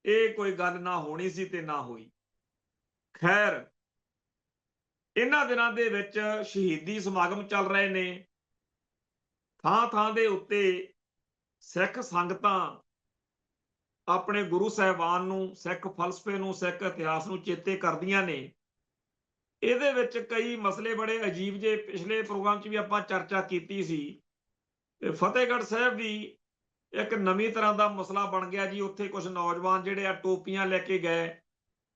ਇਹ ਕੋਈ ਗੱਲ ਨਾ ਹੋਣੀ ਸੀ ਤੇ ਨਾ ਹੋਈ। ਖੈਰ, ਇਹਨਾਂ ਦਿਨਾਂ ਦੇ ਵਿੱਚ ਸ਼ਹੀਦੀ ਸਮਾਗਮ ਚੱਲ ਰਹੇ ਨੇ। ਥਾਂ ਥਾਂ ਦੇ ਉੱਤੇ ਸਿੱਖ ਸੰਗਤਾਂ ਆਪਣੇ ਗੁਰੂ ਸਾਹਿਬਾਨ ਨੂੰ, ਸਿੱਖ ਫਲਸਫੇ ਨੂੰ, ਸਿੱਖ ਇਤਿਹਾਸ ਨੂੰ ਚੇਤੇ ਕਰਦੀਆਂ ਨੇ। ਇਹਦੇ ਵਿੱਚ ਕਈ ਮਸਲੇ ਬੜੇ ਅਜੀਬ ਜੇ ਪਿਛਲੇ ਪ੍ਰੋਗਰਾਮ 'ਚ ਵੀ ਆਪਾਂ ਚਰਚਾ ਕੀਤੀ ਸੀ। ਤੇ ਫਤਿਹਗੜ੍ਹ ਸਾਹਿਬ ਵੀ ਇੱਕ ਨਵੀਂ ਤਰ੍ਹਾਂ ਦਾ ਮਸਲਾ ਬਣ ਗਿਆ ਜੀ। ਉੱਥੇ ਕੁਝ ਨੌਜਵਾਨ ਜਿਹੜੇ ਆ ਟੋਪੀਆਂ ਲੈ ਕੇ ਗਏ,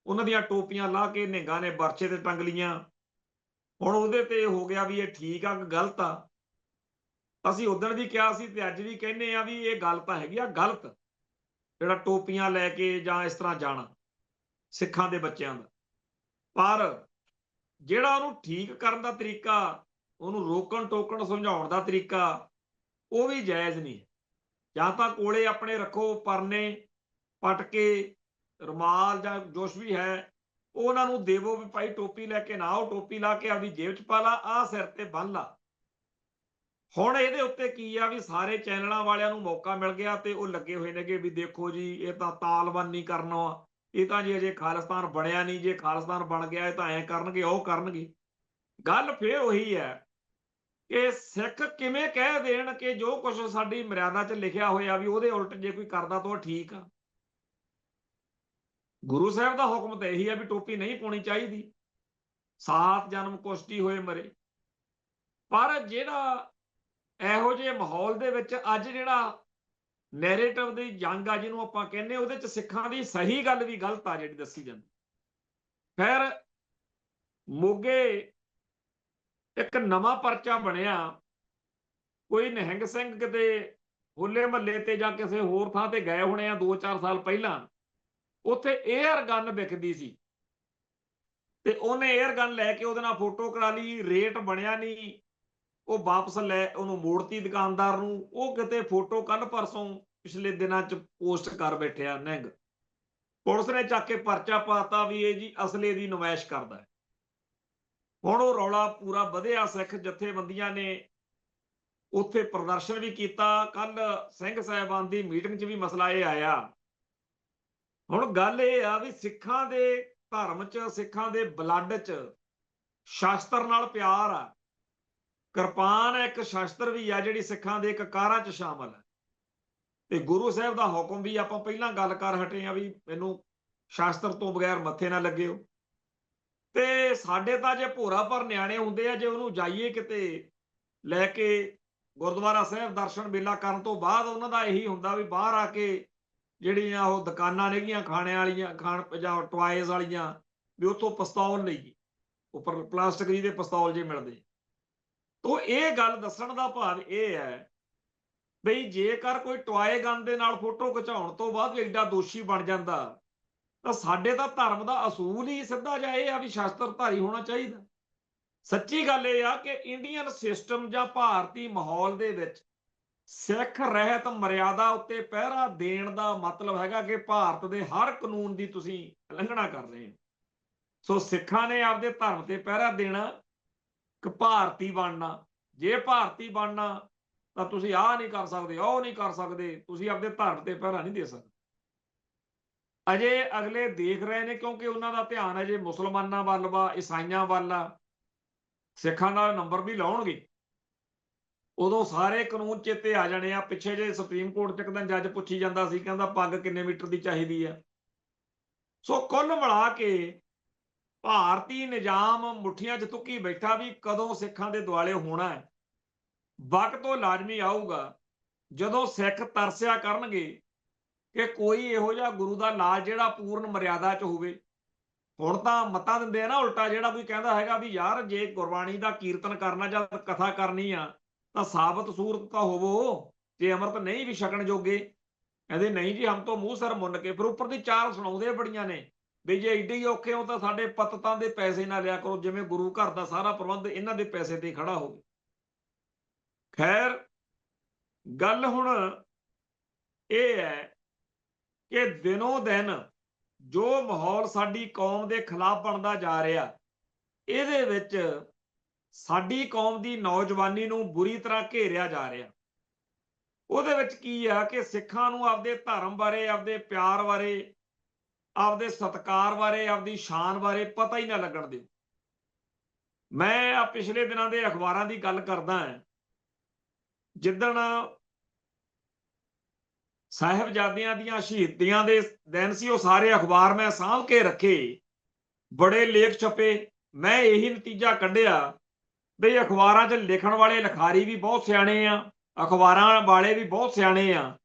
ਉਹਨਾਂ ਦੀਆਂ ਟੋਪੀਆਂ ਲਾਹ ਕੇ ਨਿਹੰਗਾਂ ਨੇ ਬਰਛੇ ਤੇ ਟੰਗ ਲੀਆਂ। ਹੁਣ ਉਹਦੇ ਤੇ ਹੋ ਗਿਆ ਵੀ ਇਹ ਠੀਕ ਆ ਕਿ ਗਲਤ ਆ। ਅਸੀਂ ਉਦਣ ਵੀ ਕਿਹਾ ਸੀ ਤੇ ਅੱਜ ਵੀ ਕਹਿੰਦੇ ਆ ਵੀ ਇਹ ਗੱਲ ਤਾਂ ਹੈਗੀ ਆ ਗਲਤ, ਜਿਹੜਾ ਟੋਪੀਆਂ ਲੈ ਕੇ ਜਾਂ ਇਸ ਤਰ੍ਹਾਂ ਜਾਣਾ ਸਿੱਖਾਂ ਦੇ ਬੱਚਿਆਂ ਦਾ। ਪਰ ਜਿਹੜਾ ਉਹਨੂੰ ਠੀਕ ਕਰਨ ਦਾ ਤਰੀਕਾ, ਉਹਨੂੰ ਰੋਕਣ ਟੋਕਣ ਸਮਝਾਉਣ ਦਾ ਤਰੀਕਾ, ਉਹ ਵੀ ਜਾਇਜ਼ ਨਹੀਂ। ਜਾਂ ਤਾਂ ਕੋਲੇ ਆਪਣੇ ਰੱਖੋ ਪਰਨੇ, ਪਟਕੇ, ਰੁਮਾਲ ਜਾਂ ਕੁਛ ਵੀ ਹੈ, ਉਹਨਾਂ ਨੂੰ ਦੇਵੋ ਵੀ ਭਾਈ ਟੋਪੀ ਲੈ ਕੇ ਨਾ ਆਓ, ਟੋਪੀ ਲਾ ਕੇ ਆਪਦੀ ਜੇਬ 'ਚ ਪਾ ਲਾ, ਆਹ ਸਿਰ ਤੇ ਬੰਨ ਲਾ। ਹੁਣ ਇਹਦੇ ਉੱਤੇ ਕੀ ਆ ਵੀ ਸਾਰੇ ਚੈਨਲਾਂ ਵਾਲਿਆਂ ਨੂੰ ਮੌਕਾ ਮਿਲ ਗਿਆ ਤੇ ਉਹ ਲੱਗੇ ਹੋਏ ਨੇਗੇ ਵੀ ਦੇਖੋ ਜੀ ਇਹ ਤਾਂ ਤਾਲਬੰਦੀ ਕਰਨਾ, ਇਹ ਤਾਂ ਜੀ ਅਜੇ ਖਾਲਿਸਤਾਨ ਬਣਿਆ ਨਹੀਂ, ਜੇ ਖਾਲਿਸਤਾਨ ਬਣ ਗਿਆ ਇਹ ਤਾਂ ਐਂ ਕਰਨਗੇ ਉਹ ਕਰਨਗੇ। ਗੱਲ ਫੇਰ ਉਹੀ ਹੈ ਕਿ ਸਿੱਖ ਕਿਵੇਂ ਕਹਿ ਦੇਣ ਕਿ ਜੋ ਕੁਝ ਸਾਡੀ ਮਰਿਆਦਾ 'ਚ ਲਿਖਿਆ ਹੋਇਆ ਵੀ ਉਹਦੇ ਉਲਟ ਜੇ ਕੋਈ ਕਰਦਾ ਤਾਂ ਉਹ ਠੀਕ ਆ। ਗੁਰੂ ਸਾਹਿਬ ਦਾ ਹੁਕਮ ਤਾਂ ਇਹੀ ਆ ਵੀ ਟੋਪੀ ਨਹੀਂ ਪਾਉਣੀ ਚਾਹੀਦੀ, 7 ਜਨਮ ਕੁਸ਼ਤੀ ਹੋਏ ਮਰੇ। ਪਰ ਜਿਹੜਾ ਇਹੋ ਜਿਹੇ ਮਾਹੌਲ ਦੇ ਵਿੱਚ ਅੱਜ ਜਿਹੜਾ ਨੈਰੇਟਿਵ ਦੀ ਜੰਗ ਆ ਜਿਹਨੂੰ ਆਪਾਂ ਕਹਿੰਦੇ, ਉਹਦੇ 'ਚ ਸਿੱਖਾਂ ਦੀ ਸਹੀ ਗੱਲ ਵੀ ਗਲਤ ਆ ਜਿਹੜੀ ਦੱਸੀ ਜਾਂਦੀ। ਫਿਰ ਮੋਗੇ ਇੱਕ ਨਵਾਂ ਪਰਚਾ ਬਣਿਆ, ਕੋਈ ਨਿਹੰਗ ਸਿੰਘ ਕਿਤੇ ਹੋਲੇ ਮਹੱਲੇ ਤੇ ਜਾਂ ਕਿਸੇ ਹੋਰ ਥਾਂ ਤੇ ਗਏ ਹੋਣੇ ਆ 2-4 ਸਾਲ ਪਹਿਲਾਂ, ਉੱਥੇ 에ਅਰ ਗਨ ਵਿਕਦੀ ਸੀ ਤੇ ਉਹਨੇ 에ਅਰ ਗਨ ਲੈ ਕੇ ਉਹਦੇ ਨਾਲ ਫੋਟੋ ਕਰਾ ਲਈ, ਰੇਟ ਬਣਿਆ ਨਹੀਂ, ਉਹ ਵਾਪਸ ਲੈ ਉਹਨੂੰ ਮੋੜਤੀ ਦੁਕਾਨਦਾਰ ਨੂੰ। ਉਹ ਕਿਤੇ ਫੋਟੋ ਕੱਲ ਪਰਸੋਂ ਪਿਛਲੇ ਦਿਨਾਂ 'ਚ ਪੋਸਟ ਕਰ ਬੈਠਿਆ ਨਿਹੰਗ। ਪੁਲਿਸ ਨੇ ਚੱਕ ਕੇ ਪਰਚਾ ਪਾਤਾ ਵੀ ਇਹ ਜੀ ਅਸਲੇ ਦੀ ਨੁਮਾਇਸ਼ ਕਰਦਾ ਹੈ। ਹੁਣ ਉਹ ਰੌਲਾ ਪੂਰਾ ਵਧਿਆ, ਸਿੱਖ ਜਥੇਬੰਦੀਆਂ ਨੇ ਉੱਥੇ ਪ੍ਰਦਰਸ਼ਨ ਵੀ ਕੀਤਾ। ਕੱਲ ਸਿੰਘ ਸਾਹਿਬਾਨ ਦੀ ਮੀਟਿੰਗ 'ਚ ਵੀ ਮਸਲਾ ਇਹ ਆਇਆ। ਹੁਣ ਗੱਲ ਇਹ ਆ ਵੀ ਸਿੱਖਾਂ ਦੇ ਧਰਮ 'ਚ, ਸਿੱਖਾਂ ਦੇ ਬਲੱਡ 'ਚ ਸ਼ਾਸਤਰ ਨਾਲ ਪਿਆਰ ਆ। ਕਿਰਪਾਨ ਇੱਕ ਸ਼ਾਸਤਰ ਵੀ ਆ ਜਿਹੜੀ ਸਿੱਖਾਂ ਦੇ ਇੱਕ ਕਾਰਾਂ 'ਚ ਸ਼ਾਮਲ ਹੈ ਤੇ ਗੁਰੂ ਸਾਹਿਬ ਦਾ ਹੁਕਮ ਵੀ ਆਪਾਂ ਪਹਿਲਾਂ ਗੱਲ ਕਰ ਹਟੇ ਆ ਵੀ ਮੈਨੂੰ ਸ਼ਾਸਤਰ ਤੋਂ ਬਗੈਰ ਮੱਥੇ ਨਾ ਲੱਗਿਓ। ਤੇ ਸਾਡੇ ਤਾਂ ਜੇ ਭੋਰਾ ਪਰ ਨਿਆਣੇ ਹੁੰਦੇ ਆ, ਜੇ ਉਹਨੂੰ ਜਾਈਏ ਕਿਤੇ ਲੈ ਕੇ ਗੁਰਦੁਆਰਾ ਸਾਹਿਬ ਦਰਸ਼ਨ ਮੇਲਾ ਕਰਨ ਤੋਂ ਬਾਅਦ, ਉਹਨਾਂ ਦਾ ਇਹੀ ਹੁੰਦਾ ਵੀ ਬਾਹਰ ਆ ਕੇ ਜਿਹੜੀਆਂ ਉਹ ਦੁਕਾਨਾਂ ਨੇਗੀਆਂ ਖਾਣੇ ਵਾਲੀਆਂ, ਖਾਣ ਜਾਂ ਟੁਆਇਜ਼ ਵਾਲੀਆਂ, ਵੀ ਉੱਥੋਂ ਪਿਸਤੌਲ ਲਈਏ, ਉੱਪਰ ਪਲਾਸਟਿਕ ਜੀ ਦੇ ਪਿਸਤੌਲ ਜੇ ਮਿਲਦੇ। ਤੋ ਇਹ ਗੱਲ ਦੱਸਣ ਦਾ ਭਾਵ ਇਹ ਹੈ ਬਈ ਜੇਕਰ ਕੋਈ ਟੋਏ ਗਨ ਦੇ ਨਾਲ ਫੋਟੋ ਖਿਚਾਉਣ ਤੋਂ ਬਾਅਦ ਵੀ ਐਡਾ ਦੋਸ਼ੀ ਬਣ ਜਾਂਦਾ, ਤਾਂ ਸਾਡੇ ਤਾਂ ਧਰਮ ਦਾ ਅਸੂਲ ਹੀ ਸਿੱਧਾ ਜਿਹਾ ਇਹ ਆ ਵੀ ਸ਼ਸਤਰਧਾਰੀ ਹੋਣਾ ਚਾਹੀਦਾ। ਸੱਚੀ ਗੱਲ ਇਹ ਆ ਕਿ ਇੰਡੀਅਨ ਸਿਸਟਮ ਜਾਂ ਭਾਰਤੀ ਮਾਹੌਲ ਦੇ ਵਿੱਚ ਸਿੱਖ ਰਹਿਤ ਮਰਿਆਦਾ ਉੱਤੇ ਪਹਿਰਾ ਦੇਣ ਦਾ ਮਤਲਬ ਹੈਗਾ ਕਿ ਭਾਰਤ ਦੇ ਹਰ ਕਾਨੂੰਨ ਦੀ ਤੁਸੀਂ ਉਲੰਘਣਾ ਕਰ ਰਹੇ ਹੋ। ਸੋ ਸਿੱਖਾਂ ਨੇ ਆਪਦੇ ਧਰਮ ਤੇ ਪਹਿਰਾ ਦੇਣਾ ਕਿ ਭਾਰਤੀ ਬਣਨਾ। ਜੇ ਭਾਰਤੀ ਬਣਨਾ ਤਾਂ ਤੁਸੀਂ ਆਹ ਨਹੀਂ ਕਰ ਸਕਦੇ, ਉਹ ਨਹੀਂ ਕਰ ਸਕਦੇ, ਤੁਸੀਂ ਆਪਦੇ ਧਰਮ ਤੇ ਪਹਿਰਾ ਨਹੀਂ ਦੇ ਸਕਦੇ। ਅਜੇ ਅਗਲੇ ਦੇਖ ਰਹੇ ਨੇ ਕਿਉਂਕਿ ਉਹਨਾਂ ਦਾ ਧਿਆਨ ਅਜੇ ਮੁਸਲਮਾਨਾਂ ਵੱਲ ਵਾ, ਈਸਾਈਆਂ ਵੱਲ ਆ। ਸਿੱਖਾਂ ਦਾ ਨੰਬਰ ਵੀ ਲਾਉਣਗੇ, ਉਦੋਂ ਸਾਰੇ ਕਾਨੂੰਨ ਚੇਤੇ ਆ ਜਾਣੇ ਆ। ਪਿੱਛੇ ਜੇ ਸੁਪਰੀਮ ਕੋਰਟ ਚ ਇੱਕ ਦਿਨ ਜੱਜ ਪੁੱਛੀ ਜਾਂਦਾ ਸੀ, ਕਹਿੰਦਾ ਪੱਗ ਕਿੰਨੇ ਮੀਟਰ ਦੀ ਚਾਹੀਦੀ ਆ। ਸੋ ਕੁੱਲ ਮਿਲਾ ਕੇ ਭਾਰਤੀ ਨਿਜ਼ਾਮ ਮੁੱਠੀਆਂ 'ਚ ਤੁੱਕੀ ਬੈਠਾ ਵੀ ਕਦੋਂ ਸਿੱਖਾਂ ਦੇ ਦੁਆਲੇ ਹੋਣਾ ਹੈ। ਵਕਤ ਉਹ ਲਾਜ਼ਮੀ ਆਊਗਾ ਜਦੋਂ ਸਿੱਖ ਤਰਸਿਆ ਕਰਨਗੇ ਕਿ ਕੋਈ ਇਹੋ ਜਿਹਾ ਗੁਰੂ ਦਾ ਲਾਲ ਜਿਹੜਾ ਪੂਰਨ ਮਰਿਆਦਾ 'ਚ ਹੋਵੇ। ਹੁਣ ਤਾਂ ਮਤਾਂ ਦਿੰਦੇ ਆ ਨਾ ਉਲਟਾ, ਜਿਹੜਾ ਕੋਈ ਕਹਿੰਦਾ ਹੈਗਾ ਵੀ ਯਾਰ ਜੇ ਗੁਰਬਾਣੀ ਦਾ ਕੀਰਤਨ ਕਰਨਾ ਜਾਂ ਕਥਾ ਕਰਨੀ ਆ ਤਾਂ ਸਾਬਤ ਸੂਰਤ ਤਾਂ ਹੋਵੋ, ਜੇ ਅੰਮ੍ਰਿਤ ਨਹੀਂ ਵੀ ਛਕਣ ਜੋਗੇ। ਕਹਿੰਦੇ ਨਹੀਂ ਜੀ ਹਮ ਤੋਂ ਮੂੰਹ ਸਿਰ ਮੁੰਨ ਕੇ, ਫਿਰ ਉੱਪਰ ਦੀ ਚਾਰ ਸੁਣਾਉਂਦੇ ਬੜੀਆਂ ਨੇ ਵੀ ਜੇ ਏਡੇ ਹੀ ਔਖੇ ਹੋ ਤਾਂ ਸਾਡੇ ਪਤਤਾਂ ਦੇ ਪੈਸੇ ਨਾ ਲਿਆ ਕਰੋ, ਜਿਵੇਂ ਗੁਰੂ ਘਰ ਦਾ ਸਾਰਾ ਪ੍ਰਬੰਧ ਇਹਨਾਂ ਦੇ ਪੈਸੇ ਤੇ ਖੜਾ ਹੋਵੇ। ਖੈਰ ਗੱਲ ਹੁਣ ਇਹ ਹੈ ਕਿ ਦਿਨੋਂ ਦਿਨ ਜੋ ਮਾਹੌਲ ਸਾਡੀ ਕੌਮ ਦੇ ਖਿਲਾਫ ਬਣਦਾ ਜਾ ਰਿਹਾ, ਇਹਦੇ ਵਿੱਚ ਸਾਡੀ ਕੌਮ ਦੀ ਨੌਜਵਾਨੀ ਨੂੰ ਬੁਰੀ ਤਰ੍ਹਾਂ ਘੇਰਿਆ ਜਾ ਰਿਹਾ। ਉਹਦੇ ਵਿੱਚ ਕੀ ਆ ਕਿ ਸਿੱਖਾਂ ਨੂੰ ਆਪਦੇ ਧਰਮ ਬਾਰੇ, ਆਪਦੇ ਪਿਆਰ ਬਾਰੇ, ਆਪਦੇ ਸਤਿਕਾਰ ਬਾਰੇ, ਆਪਦੀ ਸ਼ਾਨ ਬਾਰੇ ਪਤਾ ਹੀ ਨਾ ਲੱਗਣ ਦਿਓ। ਮੈਂ ਆ ਪਿਛਲੇ ਦਿਨਾਂ ਦੇ ਅਖਬਾਰਾਂ ਦੀ ਗੱਲ ਕਰਦਾ ਹਾਂ। ਜਿੱਦਣ ਸਾਹਿਬਜ਼ਾਦਿਆਂ ਦੀਆਂ ਸ਼ਹੀਦੀਆਂ ਦੇ ਦਿਨ ਸੀ, ਉਹ ਸਾਰੇ ਅਖਬਾਰ ਮੈਂ ਸਾਂਭ ਕੇ ਰੱਖੇ, ਬੜੇ ਲੇਖ ਛਪੇ। ਮੈਂ ਇਹੀ ਨਤੀਜਾ ਕੱਢਿਆ ਵੀ ਅਖਬਾਰਾਂ 'ਚ ਲਿਖਣ ਵਾਲੇ ਲਿਖਾਰੀ ਵੀ ਬਹੁਤ ਸਿਆਣੇ ਆ, ਅਖਬਾਰਾਂ ਵਾਲੇ ਵੀ ਬਹੁਤ ਸਿਆਣੇ ਆ,